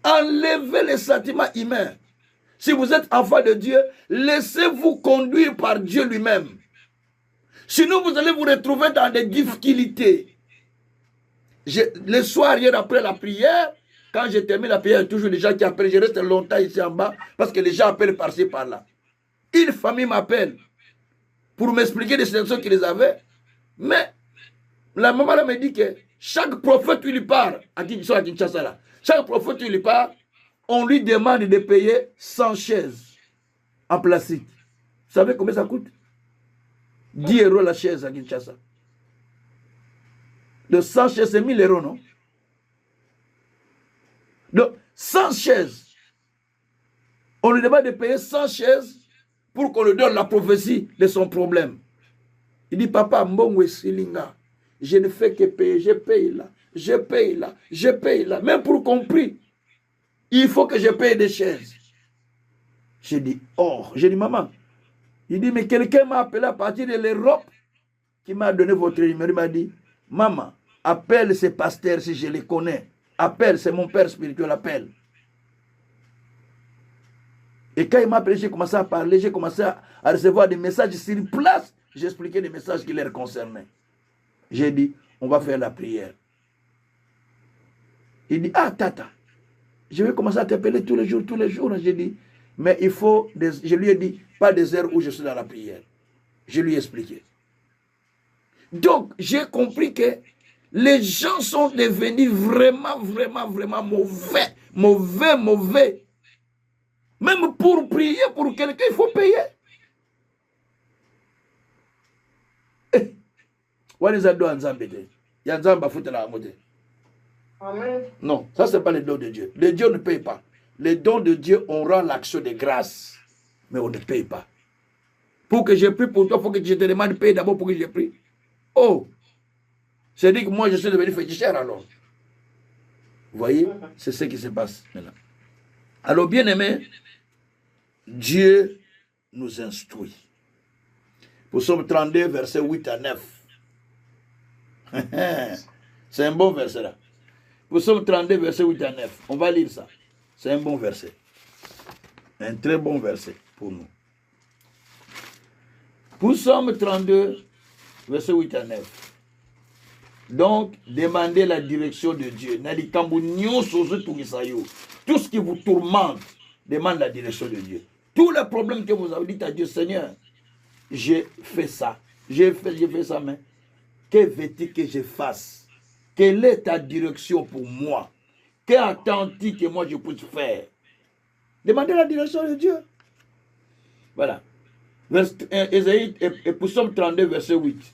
Enlevez les sentiments humains. Si vous êtes enfant de Dieu, laissez-vous conduire par Dieu lui-même. Sinon, vous allez vous retrouver dans des difficultés. Le soir, hier après la prière, quand je termine la prière, il y a toujours des gens qui appellent. Je reste longtemps ici en bas parce que les gens appellent par-ci, par-là. Une famille m'appelle pour m'expliquer des situations qu'ils avaient. Mais la maman là me dit que chaque prophète qui lui parle, à Kinshasa là, chaque prophète qui lui parle, on lui demande de payer 100 chaises en plastique. Vous savez combien ça coûte? 10 € la chaise à Kinshasa. De 100 chaises, c'est 1000 €, non? Donc, 100 chaises. On lui demande de payer 100 chaises pour qu'on lui donne la prophétie de son problème. Il dit, papa, mbongo silinga, je ne fais que payer, je paye là, je paye là, je paye là. Même pour compris, il faut que je paye des chaises. J'ai dit, oh, j'ai dit, maman. Il dit, mais quelqu'un m'a appelé à partir de l'Europe, qui m'a donné votre numéro. Il m'a dit, maman, appelle ces pasteurs si je les connais. Appelle, c'est mon père spirituel, appelle. Et quand il m'a appelé, j'ai commencé à parler, j'ai commencé à recevoir des messages sur place. J'ai expliqué des messages qui les concernaient. J'ai dit, on va faire la prière. Il dit, ah, tata, je vais commencer à t'appeler tous les jours. J'ai dit, mais il faut, je lui ai dit, pas des heures où je suis dans la prière. Je lui ai expliqué. Donc, j'ai compris que les gens sont devenus vraiment mauvais. Même pour prier pour quelqu'un, il faut payer. Amen. Non, ça c'est pas le don de Dieu. Les dieux ne payent pas. Les dons de Dieu, on rend l'action de grâce. Mais on ne paye pas. Pour que je prie pour toi, il faut que je te demande de payer d'abord pour que je prie. Oh, c'est dit que moi je suis devenu féticheur alors. Vous voyez, c'est ce qui se passe maintenant. Alors bien aimé, Dieu nous instruit. Psaume 32, versets 8 à 9. C'est un bon verset là. Psaume 32, verset 8 à 9. On va lire ça. C'est un bon verset. Un très bon verset pour nous. Psaume 32, verset 8 à 9. Donc, demandez la direction de Dieu. Tout ce qui vous tourmente, demande la direction de Dieu. Tous les problèmes que vous avez dit à Dieu, Seigneur, j'ai fait ça. J'ai fait ça, mais que veux-tu que je fasse? Quelle est ta direction pour moi? Qu'attends-tu que moi je puisse faire? Demandez la direction de Dieu. Voilà. Ésaïe et Psaume 32, verset 8.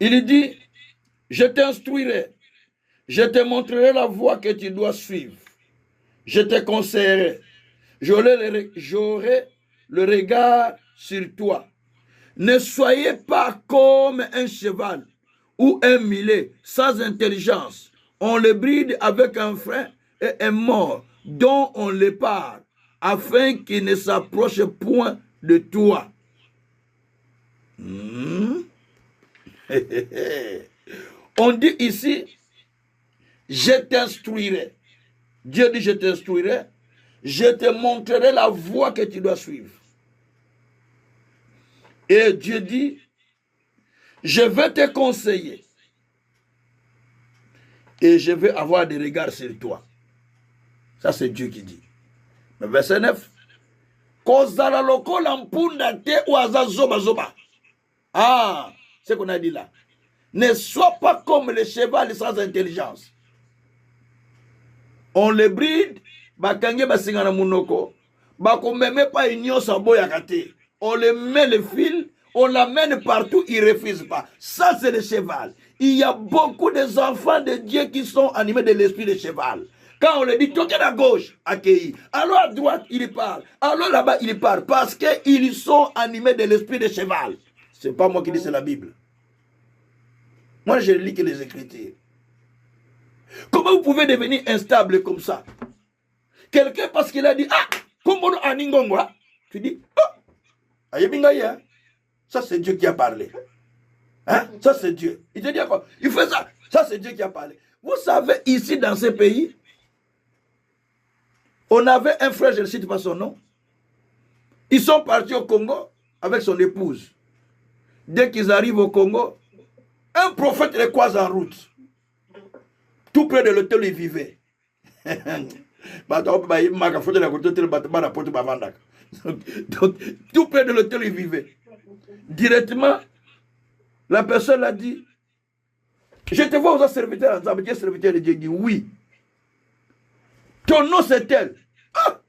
Il dit, je t'instruirai, je te montrerai la voie que tu dois suivre. Je te conseillerai, j'aurai le regard sur toi. Ne soyez pas comme un cheval ou un mulet sans intelligence. On le bride avec un frein et un mort dont on le parle, afin qu'il ne s'approche point de toi. On dit ici, je t'instruirai. Dieu dit, je t'instruirai. Je te montrerai la voie que tu dois suivre. Et Dieu dit, je vais te conseiller. Et je vais avoir des regards sur toi. Ça, c'est Dieu qui dit. Mais verset 9. Ah, c'est ce qu'on a dit là. Ne sois pas comme le cheval sans intelligence. On le bride, bakange basingana munoko, bakomeme pas union saboyakate. On le met le fil, on l'amène partout, il ne refuse pas. Ça, c'est le cheval. Il y a beaucoup d'enfants de Dieu qui sont animés de l'esprit de cheval. Quand on le dit, toquez à gauche, accueilli. Alors à droite, il parle. Alors là-bas, il parle. Parce qu'ils sont animés de l'esprit de cheval. Ce n'est pas moi qui dis, c'est la Bible. Moi, je lis que les Écritures. Comment vous pouvez devenir instable comme ça? Quelqu'un, parce qu'il a dit, ah, comment on a ningongwa? Tu dis, ah, ça c'est Dieu qui a parlé. Hein? Ça c'est Dieu. Il te dit quoi? Il fait ça. Ça c'est Dieu qui a parlé. Vous savez, ici dans ce pays, on avait un frère, je ne cite pas son nom. Ils sont partis au Congo avec son épouse. Dès qu'ils arrivent au Congo, un prophète les croise en route. Tout près de l'hôtel où il vivait. Donc, tout près de l'hôtel où il vivait. Directement, la personne a dit, je te vois aux serviteurs ensemble. Dieu serviteur de Dieu dit oui. Ton nom c'est tel. Ah,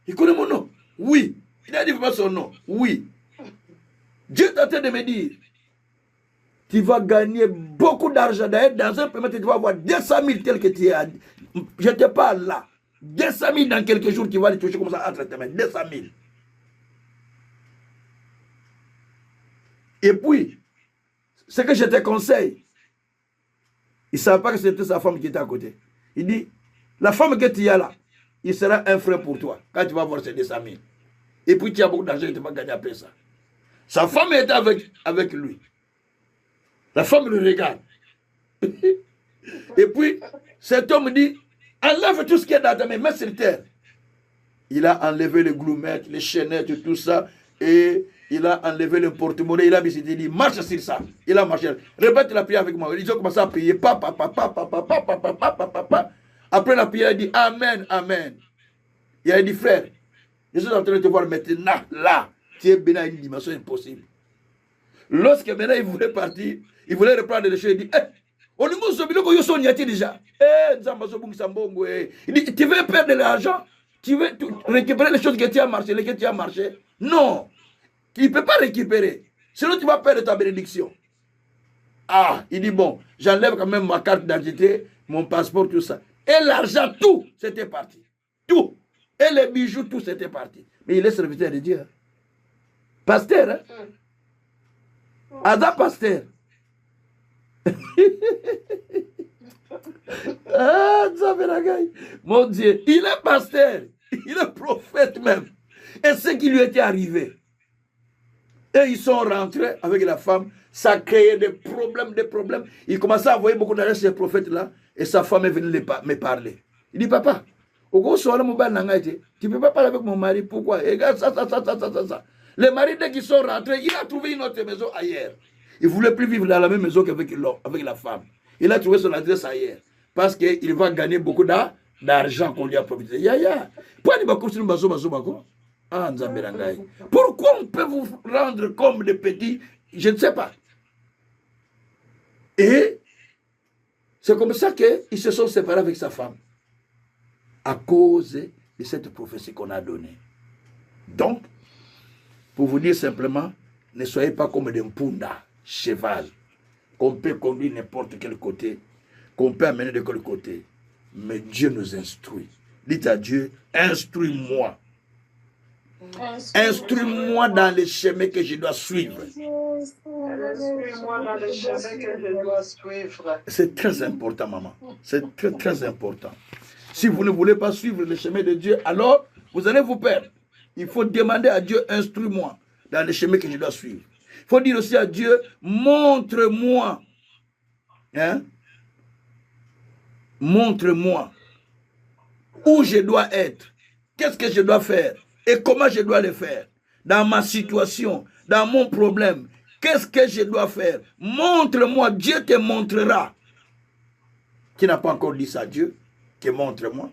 il connaît mon nom. Oui. Il a dit vraiment son nom. Oui. Dieu est en train de me dire, tu vas gagner beaucoup d'argent. D'ailleurs, dans un premier temps, tu vas avoir 200 000 tel que tu es. Je te parle là. 200 000 dans quelques jours, tu vas les toucher comme ça entre tes mains. 200 000. Et puis, ce que je te conseille, il ne savait pas que c'était sa femme qui était à côté. Il dit, la femme que tu as là, il sera un frère pour toi quand tu vas voir ses 200 000. Et puis tu as beaucoup d'argent et tu vas gagner après ça. Sa femme était avec lui. La femme le regarde. Et puis, cet homme dit, enlève tout ce qui est dans ta main, mets sur terre. Il a enlevé les gloumettes, les chaînettes, tout ça. Et il a enlevé le porte-monnaie. Il a dit, marche sur ça. Il a marché. Répète la prière avec moi. Ils ont commencé à prier. Papa. Après la prière, il a dit, Amen, Amen. Il a dit, frère, je suis en train de te voir maintenant, là. Tu es béni à une dimension impossible. Lorsque maintenant il voulait partir, il voulait reprendre les choses, il dit, déjà. Il dit, tu veux perdre de l'argent? Tu veux récupérer les choses que tu as marché, lesquelles tu as marché? Non. Il ne peut pas récupérer. Sinon tu vas perdre ta bénédiction. Ah, il dit, bon, j'enlève quand même ma carte d'identité, mon passeport, tout ça. Et l'argent, tout, c'était parti. Tout. Et les bijoux, tout, c'était parti. Mais il est serviteur de Dieu. Pasteur, hein? Ada pasteur. Ah, mon Dieu, il est pasteur. Il est prophète même. Et ce qui lui était arrivé. Et ils sont rentrés avec la femme. Ça créait des problèmes. Il commençait à envoyer beaucoup d'argent chez ces prophètes-là. Et sa femme est venue me parler. Il dit, papa, tu ne peux pas parler avec mon mari. Pourquoi? Et regarde ça. Les maris, dès qu'ils sont rentrés, il a trouvé une autre maison ailleurs. Il ne voulait plus vivre dans la même maison qu'avec la femme. Il a trouvé son adresse ailleurs. Parce qu'il va gagner beaucoup d'argent qu'on lui a profité. Pourquoi on peut vous rendre comme des petits? Je ne sais pas. Et c'est comme ça qu'ils se sont séparés avec sa femme. À cause de cette prophétie qu'on a donnée. Donc, pour vous dire simplement, ne soyez pas comme des mpunda, cheval, qu'on peut conduire n'importe quel côté, qu'on peut amener de quel côté. Mais Dieu nous instruit. Dites à Dieu, instruis-moi. Instruis-moi dans les chemins que je dois suivre. Instruis-moi dans les chemins que je dois suivre. C'est très important, maman. C'est très important. Si vous ne voulez pas suivre les chemins de Dieu, alors vous allez vous perdre. Il faut demander à Dieu, instruis-moi dans les chemins que je dois suivre. Il faut dire aussi à Dieu, montre-moi. Hein? Montre-moi où je dois être. Qu'est-ce que je dois faire et comment je dois le faire. Dans ma situation, dans mon problème, qu'est-ce que je dois faire? Montre-moi, Dieu te montrera. Qui n'a pas encore dit ça à Dieu? Que montre-moi.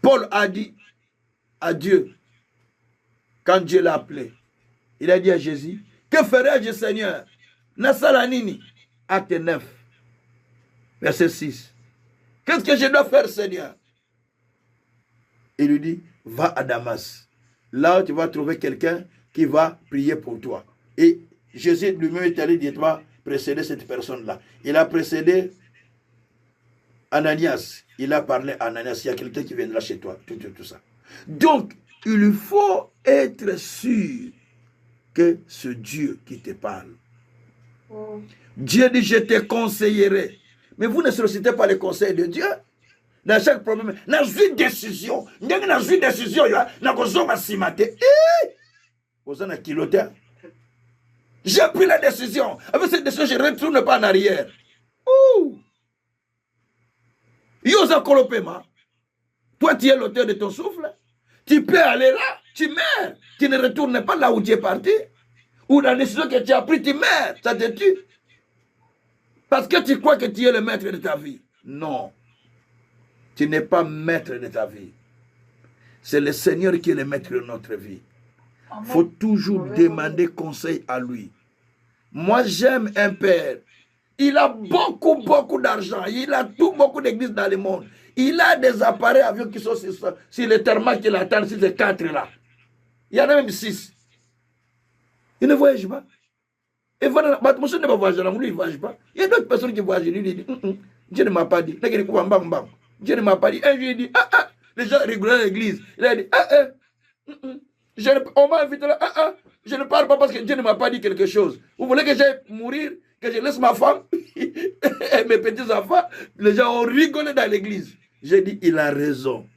Paul a dit à Dieu, quand Dieu l'a appelé, il a dit à Jésus, que ferai-je, Seigneur? Nasalanini, acte 9, verset 6. Qu'est-ce que je dois faire, Seigneur? Il lui dit, va à Damas. Là, tu vas trouver quelqu'un qui va prier pour toi. Et Jésus lui-même est allé directement précéder cette personne-là. Il a précédé Ananias. Il a parlé à Ananias, il y a quelqu'un qui viendra chez toi. Tout ça. Donc, il faut être sûr que c'est Dieu qui te parle. Dieu dit, je te conseillerai. Mais vous ne sollicitez pas les conseils de Dieu. Dans chaque problème, dans une décision, j'ai pris la décision. Avec cette décision, je ne retourne pas en arrière. Toi, tu es l'auteur de ton souffle. Tu peux aller là, tu meurs. Tu ne retournes pas là où tu es parti. Ou dans la décision que tu as prise, tu meurs. Ça te tue. Parce que tu crois que tu es le maître de ta vie. Non. Tu n'es pas maître de ta vie. C'est le Seigneur qui est le maître de notre vie. Il faut toujours demander conseil à lui. Moi, j'aime un père. Il a beaucoup d'argent. Il a beaucoup d'églises dans le monde. Il a des appareils avions qui sont sur les thermales qu'il attend, sur ces 4 là. Il y en a même 6. Il ne voyage pas. Et voilà, monsieur ne va voyager, lui, il ne voyage pas. Il y a d'autres personnes qui voyagent. Lui, il dit, Dieu ne m'a pas dit. Dieu ne m'a pas dit. Un jour, il dit, les gens rigolaient à l'église. Il a dit, On m'a invité là. Je ne parle pas parce que Dieu ne m'a pas dit quelque chose. Vous voulez que j'aille mourir, que je laisse ma femme et mes petits-enfants? Les gens ont rigolé dans l'église. J'ai dit, il a raison.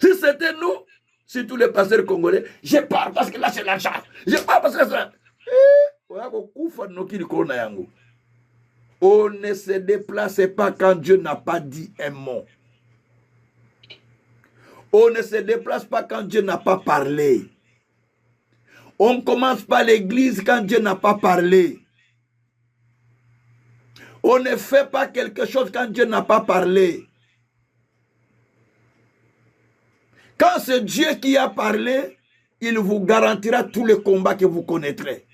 Si c'était nous, si tous les pasteurs congolais, je parle parce que là c'est l'argent. Je parle parce que là c'est... On ne se déplace pas quand Dieu n'a pas dit un mot. On ne se déplace pas quand Dieu n'a pas parlé. On ne commence pas l'église quand Dieu n'a pas parlé. On ne fait pas quelque chose quand Dieu n'a pas parlé. Quand c'est Dieu qui a parlé, il vous garantira tous les combats que vous connaîtrez.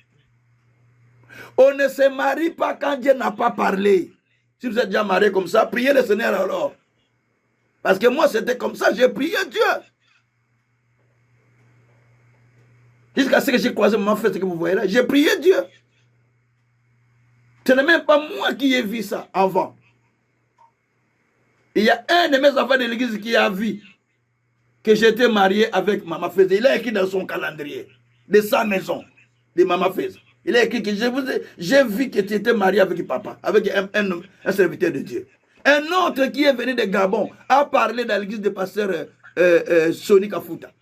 On ne se marie pas quand Dieu n'a pas parlé. Si vous êtes déjà marié comme ça, priez le Seigneur alors. Parce que moi, c'était comme ça, j'ai prié Dieu. Jusqu'à ce que j'ai croisé maman fait ce que vous voyez là, j'ai prié Dieu. Ce n'est même pas moi qui ai vu ça avant. Il y a un de mes enfants de l'église qui a vu que j'étais marié avec Maman Feza. Il a écrit dans son calendrier de sa maison, de Maman Feza. Il a écrit que j'ai vu que tu étais marié avec papa, avec un serviteur de Dieu. Un autre qui est venu de Gabon a parlé dans l'église de pasteur Soni Kafuta.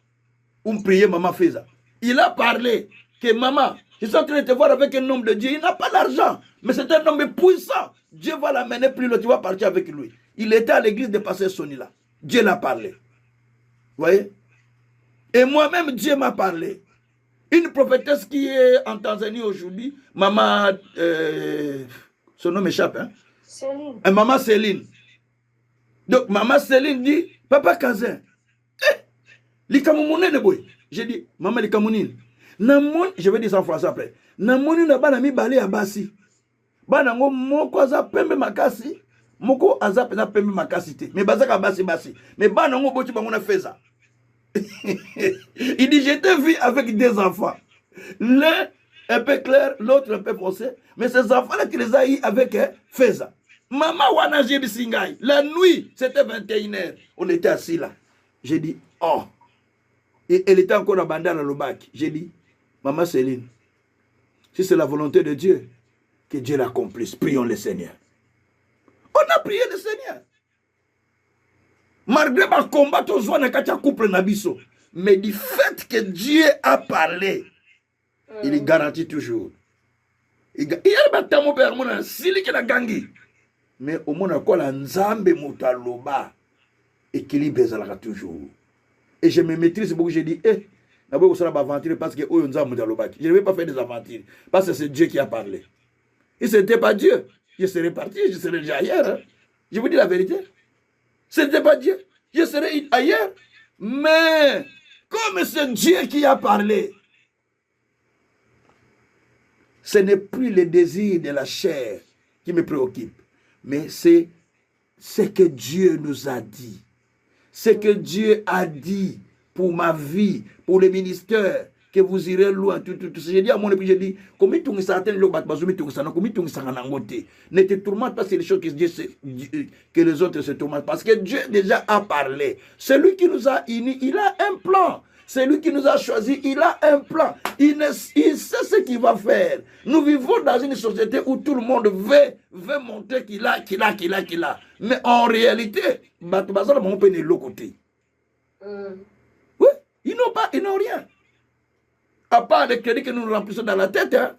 On priait Maman Feza. Il a parlé que maman, je suis en train de te voir avec un homme de Dieu. Il n'a pas l'argent, mais c'est un homme puissant. Dieu va l'amener plus loin, tu vas partir avec lui. Il était à l'église de pasteur Soni là. Dieu l'a parlé. Vous voyez? Et moi-même, Dieu m'a parlé. Une prophétesse qui est en Tanzanie aujourd'hui, maman, son nom m'échappe, hein? Céline. Maman Céline. Donc, maman Céline dit, papa Kazin, likamounine boy. J'ai dit, maman likamounine. Je vais dire ça en français après. Namoni na bana mi balé à basi. Bana ngo moko aza pembe makasi. Moko aza pena pembe makasi te. Mais bazaka basi basi. Mais bana ngo boti bango na feza. Il dit, j'étais vu avec deux enfants. L'un un peu clair, l'autre un peu foncé. Mais ces enfants-là, tu les as eu avec Feza. Maman wana jebisingai. La nuit, c'était 21h. On était assis là. J'ai dit, oh. Et elle était encore à Bandana Lobak. J'ai dit, maman Céline, si c'est la volonté de Dieu, que Dieu l'accomplisse. Prions le Seigneur. On a prié le Seigneur. Malgré ma combat, couple nabiso. Mais du fait que Dieu a parlé, il garantit toujours. Il y a un mon père, mon sili qui a gangi. Mais au moins, on a nzambe mutaloba. Équilibre toujours. Et je me maîtrise beaucoup. J'ai dit, d'abord, on va aventurer parce que je ne vais pas faire des aventures. Parce que c'est Dieu qui a parlé. Et ce n'était pas Dieu. Je serais parti, je serais déjà ailleurs. Hein. Je vous dis la vérité. Ce n'était pas Dieu. Je serais ailleurs. Mais, comme c'est Dieu qui a parlé, ce n'est plus le désir de la chair qui me préoccupe. Mais c'est ce que Dieu nous a dit. Ce que Dieu a dit pour ma vie, pour le ministère, que vous irez loin. Tout. J'ai dit à mon époux, j'ai dit, ne te tourmente pas, c'est les choses que les autres se tourmentent. Parce que Dieu déjà a parlé. Celui qui nous a unis, il a un plan. Celui qui nous a choisis, il a un plan. Il sait ce qu'il va faire. Nous vivons dans une société où tout le monde veut montrer qu'il a. Mais en réalité, on peut de l'autre côté. Oui, ils n'ont rien. À part les crédits que nous remplissons dans la tête. Hein.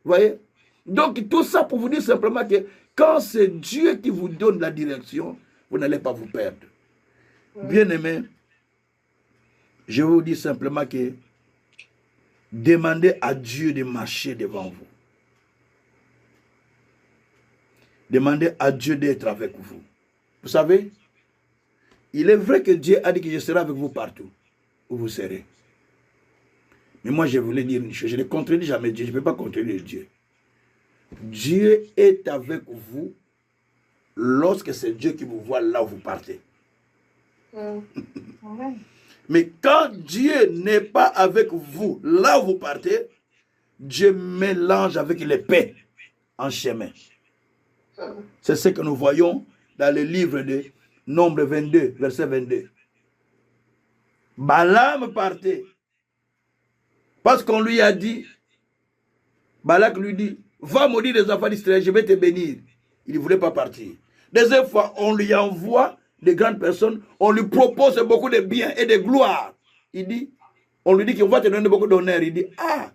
Vous voyez? Donc, tout ça pour vous dire simplement que quand c'est Dieu qui vous donne la direction, vous n'allez pas vous perdre. Bien-aimés, je vous dis simplement que demandez à Dieu de marcher devant vous. Demandez à Dieu d'être avec vous. Vous savez, il est vrai que Dieu a dit que je serai avec vous partout où vous serez. Mais moi, je voulais dire une chose. Je ne contredis jamais Dieu. Je ne peux pas contredire Dieu. Dieu est avec vous lorsque c'est Dieu qui vous voit là où vous partez. Mais quand Dieu n'est pas avec vous là où vous partez, Dieu mélange avec les paix en chemin. C'est ce que nous voyons dans le livre de Nombre 22, verset 22. Balaam partait. Parce qu'on lui a dit, Balak lui dit, va maudire les enfants d'Israël, je vais te bénir. Il ne voulait pas partir. Deuxième fois, on lui envoie des grandes personnes, on lui propose beaucoup de biens et de gloire. Il dit, on lui dit qu'on va te donner beaucoup d'honneur. Il dit, ah,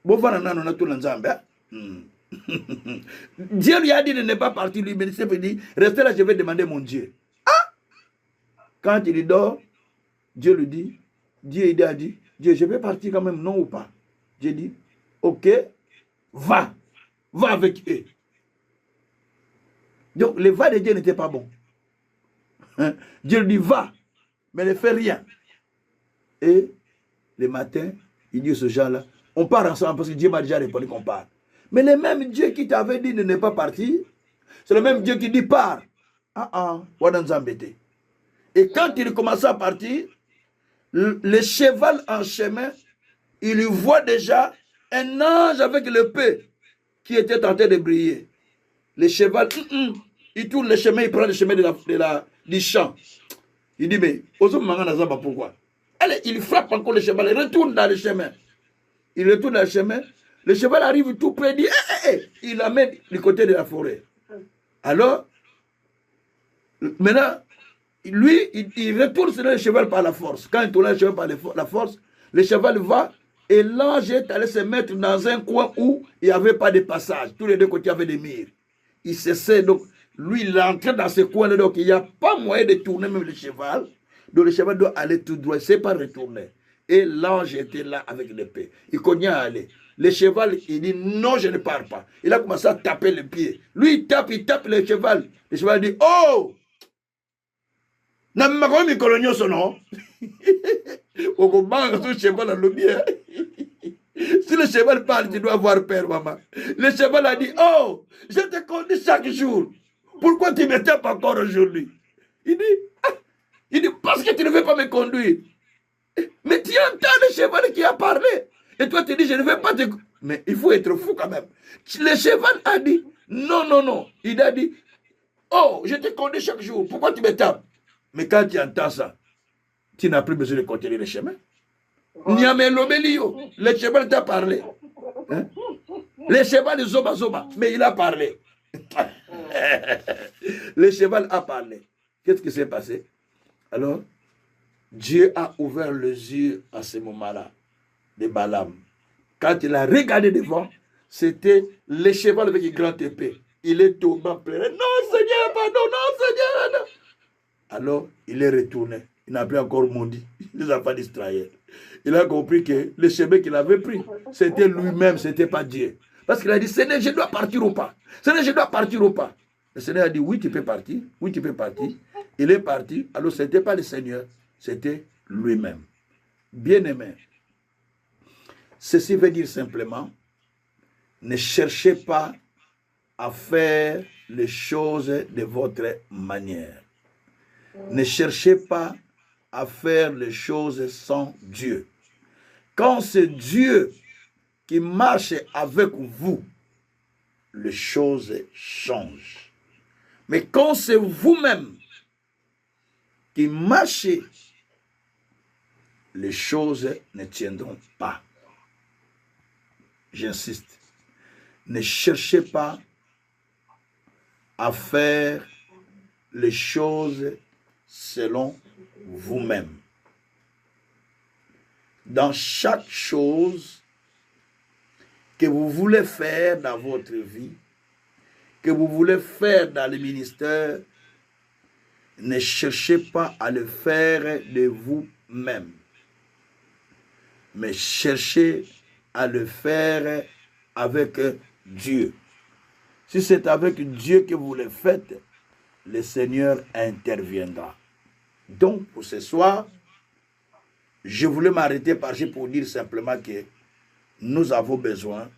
bon, Dieu lui a dit de ne pas partir, lui, mais il dit, restez là, je vais demander mon Dieu. Ah! Quand il dort, Dieu lui dit, Dieu a dit, Dieu, je vais partir quand même, non ou pas? Dieu dit, ok, va avec eux. Donc, le va de Dieu n'était pas bon. Hein? Dieu lui dit, va, mais ne fais rien. Et le matin, il dit à ce gens-là, on part ensemble parce que Dieu m'a déjà répondu qu'on part. Mais le même Dieu qui t'avait dit de ne pas partir, c'est le même Dieu qui dit pars. Et quand il commençait à partir, le cheval en chemin, il lui voit déjà un ange avec l'épée qui était en train de briller. Le cheval, il tourne le chemin, il prend le chemin du champ. Il dit, mais, pourquoi? Allez, il frappe encore le cheval, il retourne dans le chemin. Il retourne dans le chemin, le cheval arrive tout près, il dit, il l'amène du côté de la forêt. Alors, maintenant, lui, il retourne sur le cheval par la force. Quand il tourne le cheval par la force, le cheval va et l'ange est allé se mettre dans un coin où il n'y avait pas de passage. Tous les deux côtés, il y avait des murs. Il cessait, donc, lui, il est entré dans ce coin-là, donc il n'y a pas moyen de tourner même le cheval. Donc le cheval doit aller tout droit, il ne sait pas retourner. Et l'ange était là avec l'épée. Il connaît à aller. Le cheval, il dit non, je ne pars pas. Il a commencé à taper le pied. Lui, il tape le cheval. Le cheval dit, oh! Si le cheval parle, tu dois avoir peur, maman. Le cheval a dit, oh, je te conduis chaque jour. Pourquoi tu me tapes encore aujourd'hui? Il dit, parce que tu ne veux pas me conduire. Mais tu entends le cheval qui a parlé. Et toi, tu dis, je ne veux pas te... Mais il faut être fou quand même. Le cheval a dit, non, non, non. Il a dit, oh, je te conduis chaque jour. Pourquoi tu me tapes? Mais quand tu entends ça, tu n'as plus besoin de continuer le chemin. Le cheval t'a parlé. Hein? Le cheval est zoba zoba, mais il a parlé. Le cheval a parlé. Qu'est-ce qui s'est passé? Alors, Dieu a ouvert les yeux à ce moment-là de Balaam. Quand il a regardé devant, c'était le cheval avec une grande épée. Il est tombé en pleurant. Non, Seigneur, pardon, non, Seigneur. Non. Alors, il est retourné. Il n'a plus encore maudit les enfants d'Israël. Il a compris que le chemin qu'il avait pris, c'était lui-même, ce n'était pas Dieu. Parce qu'il a dit, Seigneur, je dois partir ou pas? Seigneur, je dois partir ou pas? Le Seigneur a dit, oui, tu peux partir. Oui, tu peux partir. Il est parti. Alors, ce n'était pas le Seigneur, c'était lui-même. Bien-aimé, ceci veut dire simplement, ne cherchez pas à faire les choses de votre manière. Ne cherchez pas à faire les choses sans Dieu. Quand c'est Dieu qui marche avec vous, les choses changent. Mais quand c'est vous-même qui marchez, les choses ne tiendront pas. J'insiste. Ne cherchez pas à faire les choses selon vous-même. Dans chaque chose que vous voulez faire dans votre vie, que vous voulez faire dans le ministère, ne cherchez pas à le faire de vous-même, mais cherchez à le faire avec Dieu. Si c'est avec Dieu que vous le faites, le Seigneur interviendra. Donc, pour ce soir, je voulais m'arrêter pour dire simplement que nous avons besoin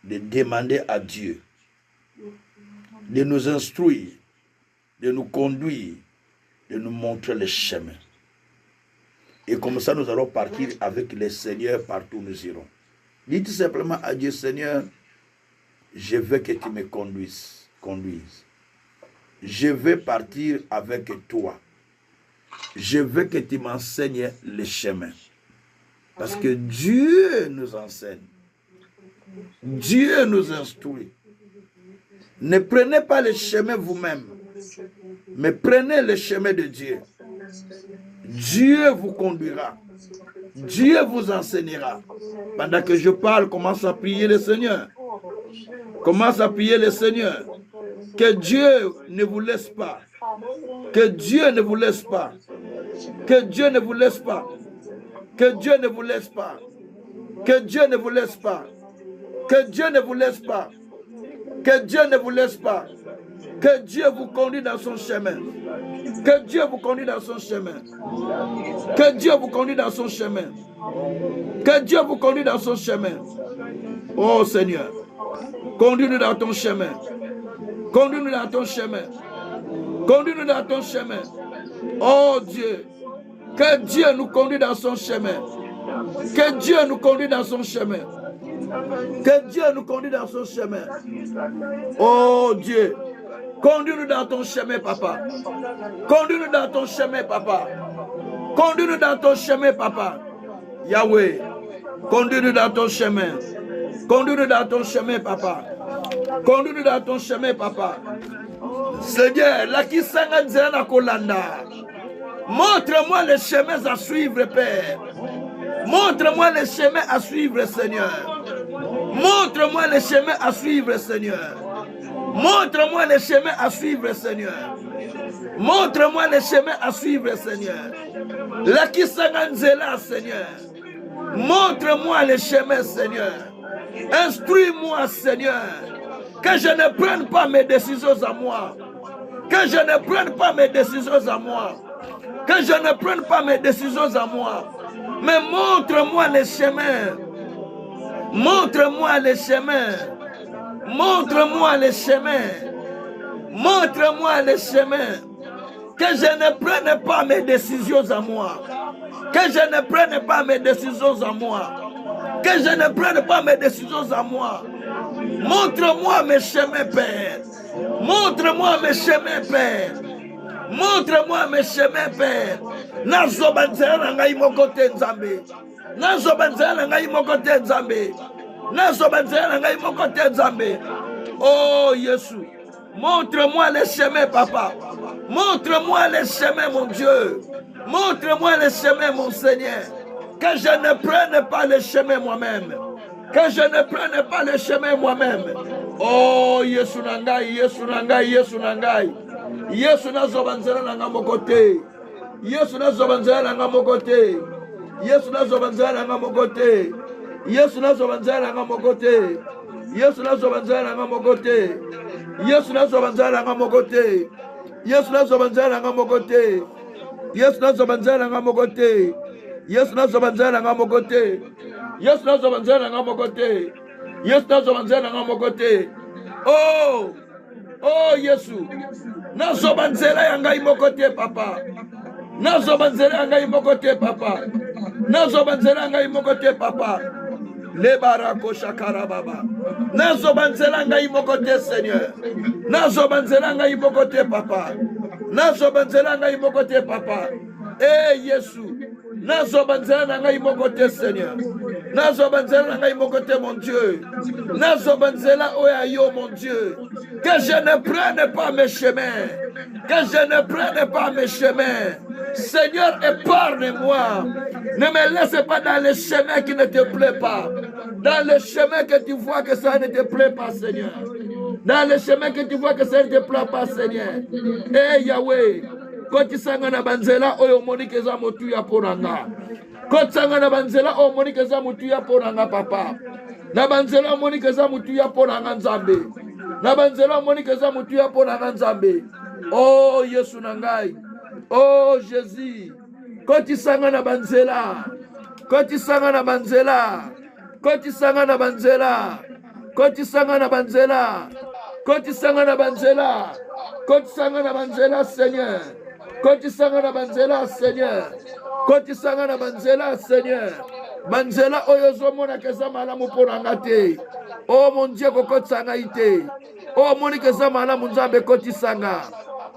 de demander à Dieu de nous instruire, de nous conduire, de nous montrer le chemin. Et comme ça, nous allons partir avec le Seigneur partout où nous irons. Dites simplement à Dieu, Seigneur, je veux que tu me conduises. Je veux partir avec toi. je veux que tu m'enseignes les chemins. Parce que Dieu nous enseigne. Dieu nous instruit. Ne prenez pas le chemin vous-même, mais prenez le chemin de Dieu. Dieu vous conduira. Dieu vous enseignera. Pendant que je parle, commence à prier le Seigneur. Commence à prier le Seigneur. Que Dieu ne vous laisse pas. Que Dieu ne vous laisse pas. Que Dieu ne vous laisse pas. Que Dieu ne vous laisse pas. Que Dieu ne vous laisse pas. Que Dieu ne vous laisse pas. Que Dieu ne vous laisse pas. Que Dieu vous conduise dans son chemin. Que Dieu vous conduise dans son chemin. Que Dieu vous conduise dans son chemin. Que Dieu vous conduise dans son chemin. Oh Seigneur, conduis-nous dans ton chemin. Conduis-nous dans ton chemin. Conduis-nous dans ton chemin. Oh Dieu, que Dieu nous conduise dans son chemin. Que Dieu nous conduise dans son chemin. Que Dieu nous conduise dans son chemin. Oh Dieu, conduis-nous dans ton chemin, papa. Conduis-nous dans ton chemin, papa. Conduis-nous dans ton chemin, papa. Yahweh, conduis-nous dans ton chemin. Conduis-nous dans ton chemin, papa. Conduis-nous dans ton chemin, papa. Seigneur, la qui s'engage kolanda. Montre-moi les chemins à suivre, Père. Montre-moi les chemins à suivre, Seigneur. Montre-moi les chemins à suivre, Seigneur. Montre-moi les chemins à suivre, Seigneur. Montre-moi les chemins à suivre, Seigneur. La qui s'engage, Seigneur. Montre-moi les chemins, Seigneur. Instruis-moi, Seigneur. Que je ne prenne pas mes décisions à moi. Que je ne prenne pas mes décisions à moi. Que je ne prenne pas mes décisions à moi. Mais montre-moi les chemins. Montre-moi les chemins. Montre-moi les chemins. Montre-moi les chemins. Que je ne prenne pas mes décisions à moi. Que je ne prenne pas mes décisions à moi. Que je ne prenne pas mes décisions à moi. Montre-moi mes chemins, Père. Montre-moi mes chemins, Père. Montre-moi mes chemins, Père. Nazobanzela ngai mokote nzambe. Nazobanzela ngai mokote nzambe. Nazobanzela ngai mokote nzambe. Oh Jésus, montre-moi les chemins, papa. Montre-moi les chemins, mon Dieu. Montre-moi les chemins, mon Seigneur. Que je ne prenne pas le chemin moi-même. Que je ne prenne pas le chemin moi-même. Oh, Yesu nangai, Yesu nangai, Yesu nangai. Yesu nazobanzela nanga mokote. Yesu nazobanzela nanga mokote. Yesu nazobanzela nanga mokote. Yesu nazobanzela nanga mokote. Yesu nazobanzela nanga mokote. Yesu nazobanzela nanga mokote. Yesu nazobanzela nanga mokote. Yesu nazobanzela nanga mokote. Yesu nazobanzela nanga mokote. Yesu nazobanzela nanga mokote. Yesu nazobanzela nanga mokote. Oh, oh Yesu, nazobanzela yangai mokote, papa. Nazobanzela yangai mokote, papa. Nazobanzela yangai mokote, papa. Lebarako shakara baba. Nazobanzela yangai mokote, Seigneur. Nazobanzela yangai mokote, papa. Nazobanzela yangai mokote, papa. Eh Yesu, nazobanzela nangai mokote, Seigneur. Nazobanzela nangai mokote, mon Dieu. Nazobanzela oyayo, mon Dieu. Que je ne prenne pas mes chemins. Que je ne prenne pas mes chemins. Seigneur, épargne-moi. Ne me laisse pas dans les chemins qui ne te plaisent pas. Dans les chemins que tu vois que ça ne te plaît pas, Seigneur. Dans les chemins que tu vois que ça ne te plaît pas, Seigneur. Eh Yahweh. Koti sanga na banzela oyo monike za motu ya poranga. Koti sanga na banzela oyo monike za motu ya poranga, papa. Na banzela monike za motu ya poranga nzambe. Na banzela monike za motu ya poranga nzambe. Oh Yesu nangai. Oh Jésus. Koti sanga na banzela. Koti sanga na banzela. Koti sanga na banzela. Koti sanga na banzela. Koti sanga na banzela. Koti sanga na banzela, Seigneur. Koti sanga na banzela, Seigneur. Koti sanga na banzela, Seigneur. Banzela oyozo mona keza malamu poranga te. Oh mon Dieu, koti sanga ite. Oh moni keza malamu nzambe koti sanga.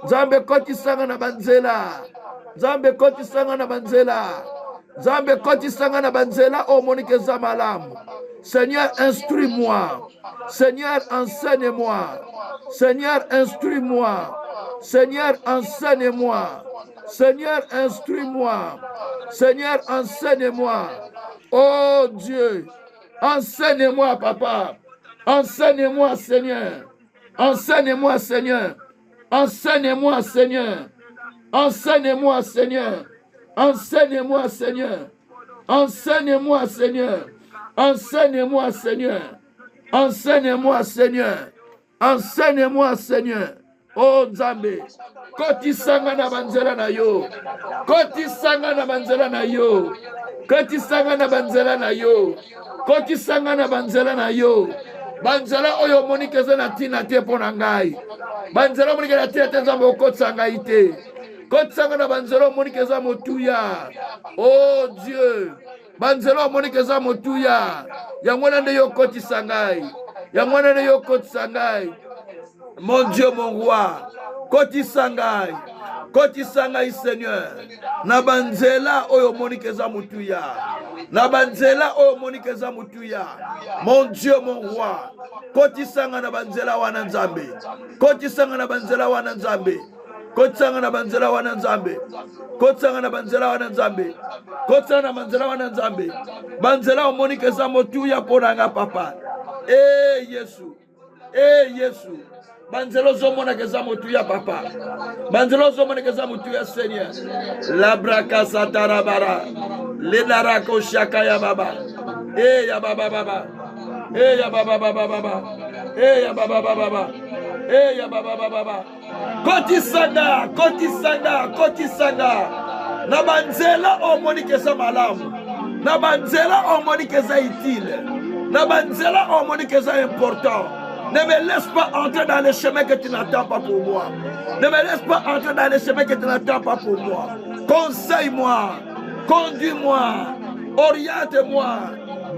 Nzambe koti sanga na banzela. Nzambe koti sanga na banzela. Nzambe koti sanga na banzela o monike za malamu. Seigneur, instruis-moi. Seigneur, enseigne-moi. Seigneur, instruis-moi. Seigneur, enseigne-moi. Seigneur, instruis-moi. Seigneur, enseigne-moi. Oh Dieu, enseigne-moi, papa. Enseigne-moi, Seigneur. Enseigne-moi, Seigneur. Enseigne-moi, Seigneur. Enseigne-moi, Seigneur. Enseigne-moi, Seigneur. Enseigne-moi, Seigneur. Enseigne-moi, Seigneur. Enseigne-moi, Seigneur. Enseigne-moi, Seigneur. Oh Nzambe, koti sanga na banzela na yo. Koti sanga na banzela na yo. Koti sanga na banzela na yo. Koti sanga na banzela na yo. Banzela oyo monike za na tina te pona ngai. Banzela monike na tina te Nzambe okotsa ngai te. Koti sanga na banzela monike za motuya. Oh Dieu. Banzela monike za motuya. Yangwana nde yo koti sangai. Yangwana nde yo koti sangai. Mon Dieu, mon roi, Koti Sangai, Seigneur, Nabanzela oyo monikeza mutuya, Nabanzela oyo monikeza mutuya, mon Dieu, mon roi, Koti Sanga Nabanzela wana Nzambe, Koti Sanga Nabanzela wana Nzambe, Koti Sanga Nabanzela wana Nzambe, Koti Sanga Nabanzela wana Nzambe, Koti Sanga Nabanzela wana Nzambe, Banzela oyo monikeza mutuya ponanga papa, Yesu, Yesu. Banzelo zomona keza mutuya papa. Banzelo zomona keza mutuya Seigneur. La braka satarabara. Le narako shaka ya baba. Ya baba baba. Ya baba baba baba. Ya baba baba baba. Ya baba baba baba. Koti sanga, koti sanga, koti sanga. Na banzela o moni keza malamu. Na banzela o moni keza utile. Na banzela o moni keza important. Ne me laisse pas entrer dans les chemins que tu n'attends pas pour moi. Ne me laisse pas entrer dans les chemins que tu n'attends pas pour moi. Conseille-moi, conduis-moi, oriente-moi,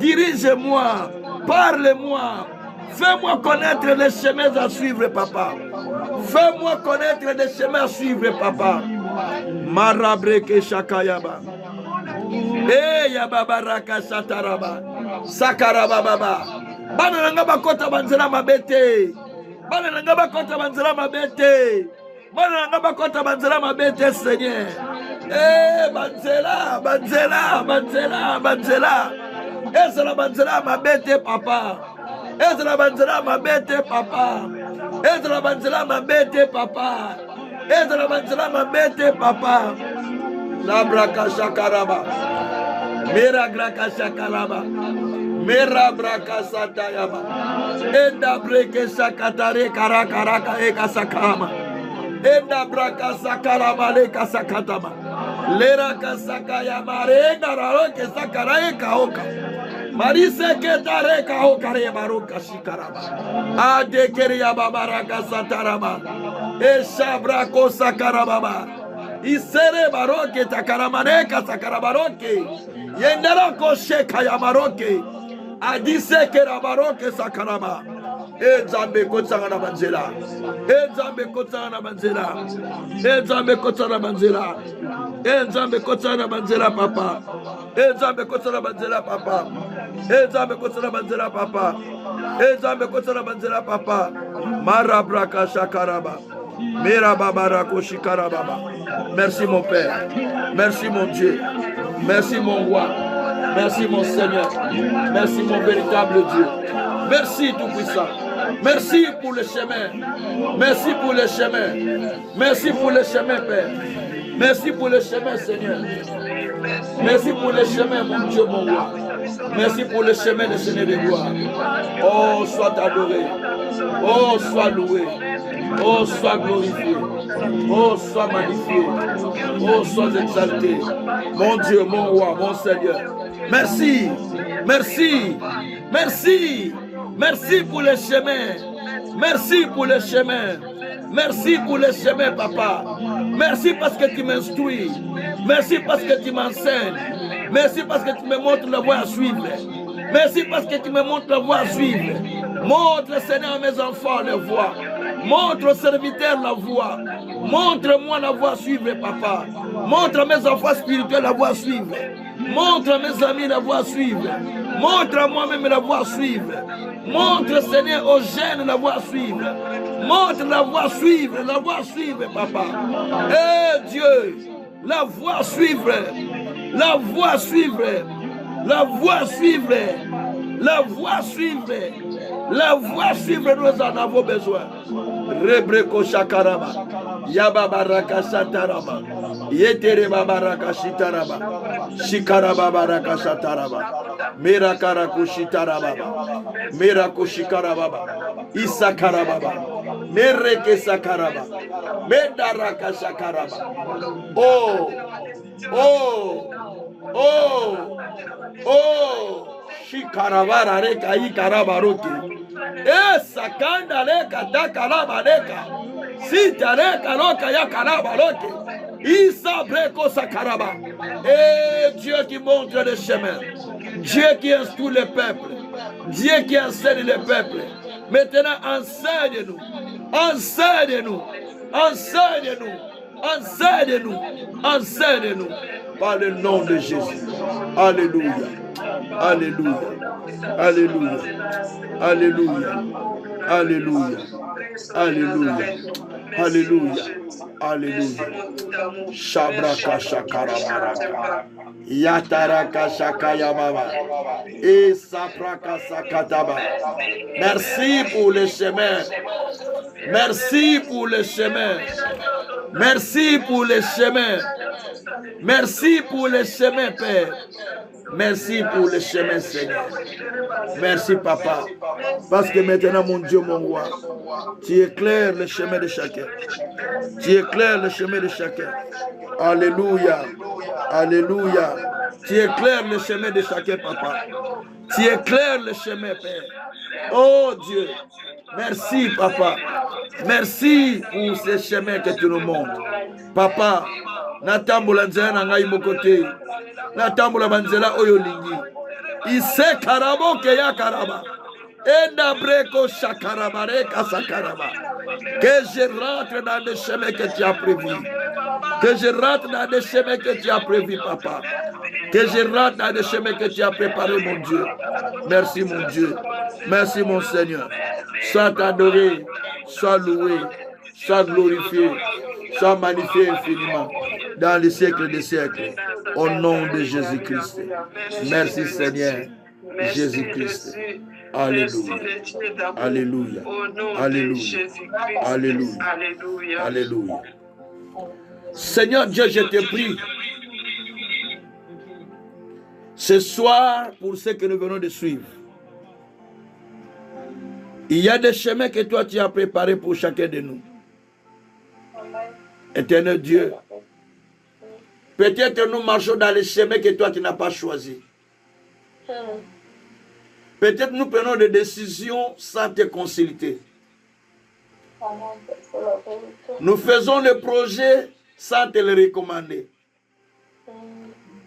dirige-moi, parle-moi. Fais-moi connaître les chemins à suivre, papa. Fais-moi connaître les chemins à suivre, papa. Marabreke shakayaba. Yababa raka sataraba. Sakaraba baba. Bana nanga bakota banzela mabete. Bana nanga bakota banzela mabete. Bana nanga bakota banzela mabete Seigneur. Banzela, banzela, banzela, banzela. Ezra banzela mabete papa. Ezra banzela mabete papa. Ezra banzela mabete papa. Ezra banzela mabete papa. La braka shakaraba. Mera graka shakaraba. Mera braka satayama. Enda breke sakatare karakaraka eka sakama. Enda braka sakarama leka sakatama. Lera kasakayama rega raroke sakara eka oka. Marise ketare ka oka re baroka shikarama. Adekeri ya babaraka satarama. Esha brako sakarababa. Isere baroke takaramaneka sakarabaroke. Yendera koshe kayamaroke. Adise kerabaroke sakarama. Nzambe kotsanga na banzela. Nzambe kotsanga na banzela. Nzambe kotsanga na banzela. Nzambe kotsanga na banzela papa. Nzambe kotsanga na banzela papa. Nzambe kotsanga na banzela papa. Nzambe kotsanga na banzela papa. Marabraka shakaraba. Mera babara koshikara baba. Merci mon Père. Merci mon Dieu. Merci mon roi. Merci mon Seigneur. Merci mon véritable Dieu. Merci Tout-Puissant. Merci pour le chemin. Merci pour le chemin. Merci pour le chemin, Père. Merci pour le chemin, Seigneur. Merci pour le chemin, mon Dieu, mon roi. Merci pour le chemin de Seigneur de gloire. Oh, sois adoré. Oh, sois loué. Oh, sois glorifié. Oh, sois magnifié. Oh, sois exalté. Mon Dieu, mon roi, mon Seigneur. Merci. Merci. Merci. Merci pour le chemin. Merci pour le chemin. Merci pour le chemin, papa. Merci parce que tu m'instruis. Merci parce que tu m'enseignes. Merci parce que tu me montres la voie à suivre. Merci parce que tu me montres la voie à suivre. Montre, Seigneur, à mes enfants la voie. Montre aux serviteurs la voie. Montre-moi la voie à suivre, papa. Montre à mes enfants spirituels la voie à suivre. Montre à mes amis la voie à suivre. Montre à moi-même la voie à suivre. Montre, Seigneur, aux jeunes la voie à suivre. Montre la voie à suivre, papa. Eh Dieu, la voie à suivre. La voie à suivre. La voie à suivre. La voie à suivre. La voie à suivre, nous en avons besoin. Rebreko shakaraba. Yababaraka sataraba. Yetere babaraka shitaraba. Shikaraba baraka sataraba. Merakaraku shitaraba. Meraku shikaraba. Isakaraba. Mereke sakaraba. Medaraka sakaraba. Oh. Oh. Oh. Oh. Shikaravara reka ikarabaroke. Sakanda leka dakalaba leka. Sita leka loka ya karabaroke. Isa breko sakaraba. Et Dieu qui montre le chemin. Dieu qui instruit le peuple. Dieu qui enseigne le peuple. Maintenant enseigne-nous. Enseigne-nous. Enseigne-nous. Enseigne-nous. Enseigne-nous. Par le nom de Jésus. Alléluia. Alléluia. Alléluia. Alléluia. Alléluia. Alléluia. Alléluia. Alléluia. Shabraka shakarabaraka. Yataraka shakayamama. Et sapraka sakataba. Merci pour le chemin. Merci pour le chemin. Merci pour le chemin. Merci pour le chemin, Père. Merci pour le chemin, Seigneur. Merci, Papa. Parce que maintenant, mon Dieu, mon roi, tu éclaires le chemin de chacun. Tu éclaires le chemin de chacun. Alléluia. Alléluia. Tu éclaires le chemin de chacun, Papa. Tu éclaires le chemin, Père. Oh Dieu. Merci, Papa. Merci pour ce chemin que tu nous montres. Papa, natambola nzela na ngai mokote. Natambola banzela oyo lingi. Ise karabo ke ya karaba. Enda breko shakarabare kasakaraba. Que je rentre dans le chemin que tu as prévu. Que je rentre dans le chemin que tu as prévu, Papa. Que je rentre dans le chemin que tu as préparé, mon Dieu. Merci, mon Dieu. Merci, mon Seigneur. Sois adoré, sois loué, sois glorifié, sois magnifié infiniment dans les siècles des siècles. Au nom de Jésus-Christ. Merci, Seigneur. Jésus-Christ. Alléluia. Alléluia. Alléluia. Alléluia. Alléluia. Seigneur Dieu, je te prie ce soir pour ce que nous venons de suivre. Il y a des chemins que toi tu as préparés pour chacun de nous. Éternel Dieu, peut-être nous marchons dans les chemins que toi tu n'as pas choisis. Peut-être nous prenons des décisions sans te consulter. Nous faisons le projet sans te le recommander.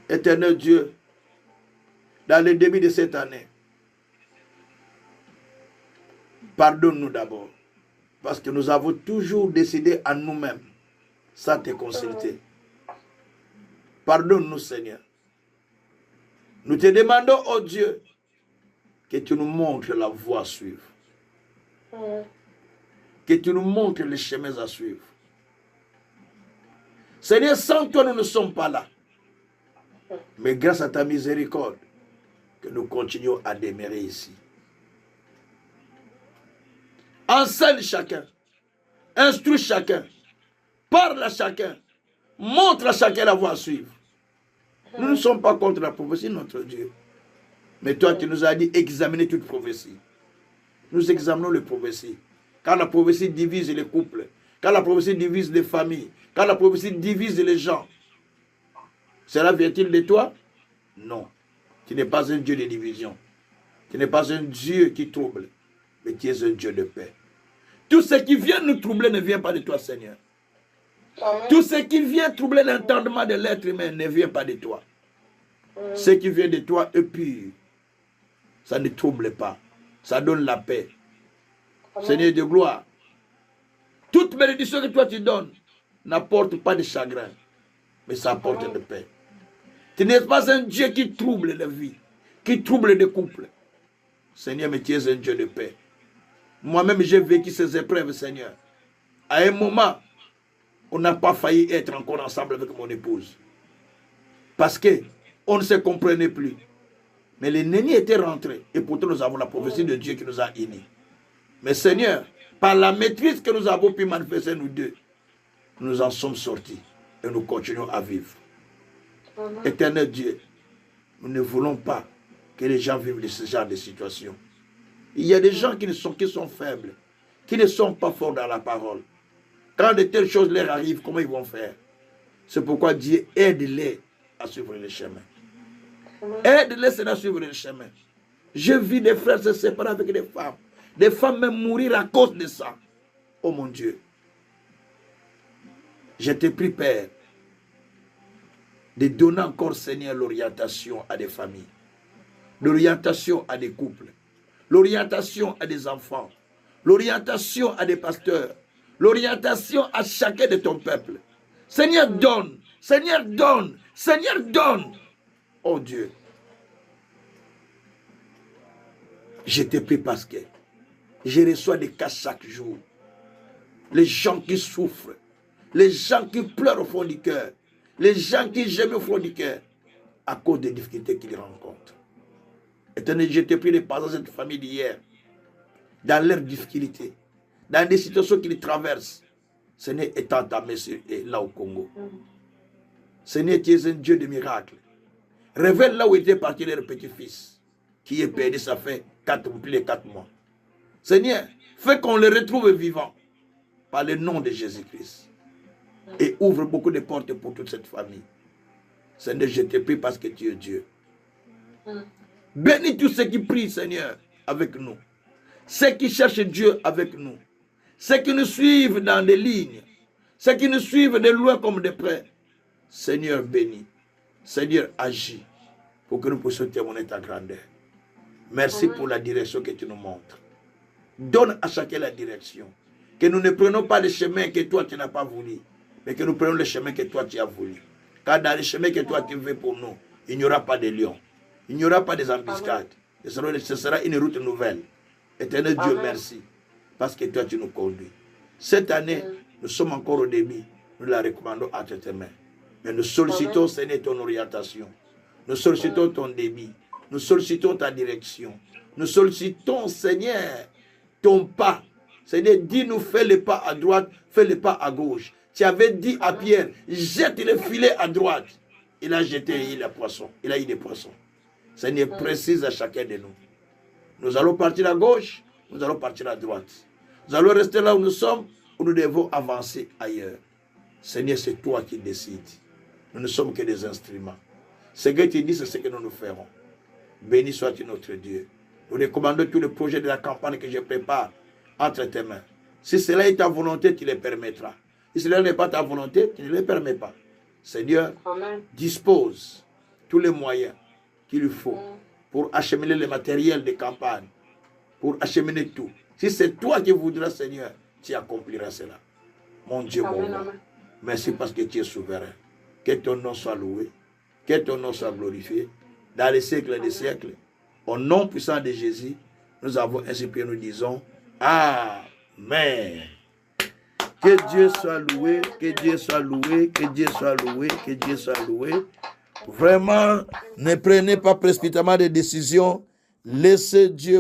Éternel Dieu, dans le début de cette année, pardonne-nous d'abord, parce que nous avons toujours décidé à nous-mêmes, sans te consulter. Pardonne-nous, Seigneur. Nous te demandons, oh Dieu, que tu nous montres la voie à suivre. Que tu nous montres les chemins à suivre. Seigneur, sans toi, nous ne sommes pas là. Mais grâce à ta miséricorde, que nous continuons à demeurer ici. Enseigne chacun. Instruis chacun. Parle à chacun. Montre à chacun la voie à suivre. Nous ne sommes pas contre la prophétie, notre Dieu. Mais toi, tu nous as dit examiner toute prophétie. Nous examinons les prophéties. Quand la prophétie divise les couples, quand la prophétie divise les familles, quand la prophétie divise les gens, cela vient-il de toi? Non. Tu n'es pas un Dieu de division. Tu n'es pas un Dieu qui trouble, mais tu es un Dieu de paix. Tout ce qui vient nous troubler ne vient pas de toi, Seigneur. Tout ce qui vient troubler l'entendement de l'être humain ne vient pas de toi. Ce qui vient de toi est pur. Ça ne trouble pas. Ça donne la paix. Seigneur de gloire, toute bénédiction que toi tu donnes n'apporte pas de chagrin. mais ça apporte de paix. Tu n'es pas un Dieu qui trouble la vie, qui trouble les couples. Seigneur, mais tu es un Dieu de paix. Moi-même, j'ai vécu ces épreuves, Seigneur. À un moment, on n'a pas failli être encore ensemble avec mon épouse. Parce qu'on ne se comprenait plus. Mais l'ennemi était rentré. Et pourtant, nous avons la prophétie de Dieu qui nous a unis. Mais Seigneur, par la maîtrise que nous avons pu manifester, nous deux, nous en sommes sortis. Et nous continuons à vivre. Éternel Dieu, nous ne voulons pas que les gens vivent de ce genre de situation. Il y a des gens qui sont faibles, qui ne sont pas forts dans la parole. Quand de telles choses leur arrivent, comment ils vont faire? C'est pourquoi Dieu aide-les à suivre le chemin. Aide-les à suivre le chemin. Je vis des frères se séparer avec des femmes même mourir à cause de ça. Oh mon Dieu. Je te prie, Père, de donner encore, Seigneur, l'orientation à des familles, l'orientation à des couples, l'orientation à des enfants, l'orientation à des pasteurs, l'orientation à chacun de ton peuple. Seigneur, donne, Seigneur, donne, Seigneur, donne. Oh Dieu, je te prie parce que je reçois des cas chaque jour. Les gens qui souffrent, les gens qui pleurent au fond du cœur, les gens qui gemment au fond du cœur à cause des difficultés qu'ils rencontrent. Éternel, je te prie de passer cette famille d'hier dans leurs difficultés, dans des situations qu'ils traversent. Seigneur, étends ta main là au Congo. Seigneur, tu es un Dieu de miracles. Révèle là où était parti leur petit-fils, qui est perdu, ça fait plus de 4 mois. Seigneur, fais qu'on le retrouve vivant par le nom de Jésus-Christ. Et ouvre beaucoup de portes pour toute cette famille. Seigneur, je te prie parce que tu es Dieu. Bénis tous ceux qui prient, Seigneur, avec nous. Ceux qui cherchent Dieu avec nous. Ceux qui nous suivent dans les lignes. Ceux qui nous suivent de loin comme de près. Seigneur, bénis. Seigneur, agis pour que nous puissions témoigner ta grandeur. Merci pour la direction que tu nous montres. Donne à chacun la direction. Que nous ne prenons pas le chemin que toi tu n'as pas voulu, mais que nous prenons le chemin que toi tu as voulu. Car dans le chemin que toi tu veux pour nous, il n'y aura pas de lions, il n'y aura pas des embuscades. Ce sera une route nouvelle. Éternel Dieu, merci. Parce que toi tu nous conduis. Cette année, nous sommes encore au début. Nous la recommandons à tes mains. Mais nous sollicitons, Seigneur, ton orientation. Nous sollicitons ton débit. Nous sollicitons ta direction. Nous sollicitons, Seigneur, ton pas. Seigneur, dis-nous, fais le pas à droite, fais le pas à gauche. Tu avais dit à Pierre, jette le filet à droite. Il a jeté et il a poisson. Il a eu des poissons. Seigneur, précise à chacun de nous. Nous allons partir à gauche, nous allons partir à droite. Nous allons rester là où nous sommes, ou nous devons avancer ailleurs. Seigneur, c'est toi qui décides. Nous ne sommes que des instruments. Ce que tu dis, c'est ce que nous ferons. Béni sois-tu notre Dieu. Nous recommandons tous les projets de la campagne que je prépare entre tes mains. Si cela est ta volonté, tu les permettras. Si cela n'est pas ta volonté, tu ne les permets pas. Seigneur, dispose tous les moyens qu'il lui faut pour acheminer le matériel de campagne, pour acheminer tout. Si c'est toi qui voudras, Seigneur, tu accompliras cela. Mon Dieu, mon roi, merci parce que tu es souverain. Que ton nom soit loué, que ton nom soit glorifié dans les siècles des siècles. Au nom puissant de Jésus, nous avons ainsi prié, nous disons Amen. Que Dieu soit loué, que Dieu soit loué, que Dieu soit loué, que Dieu soit loué. Vraiment, ne prenez pas précipitamment des décisions. Laissez Dieu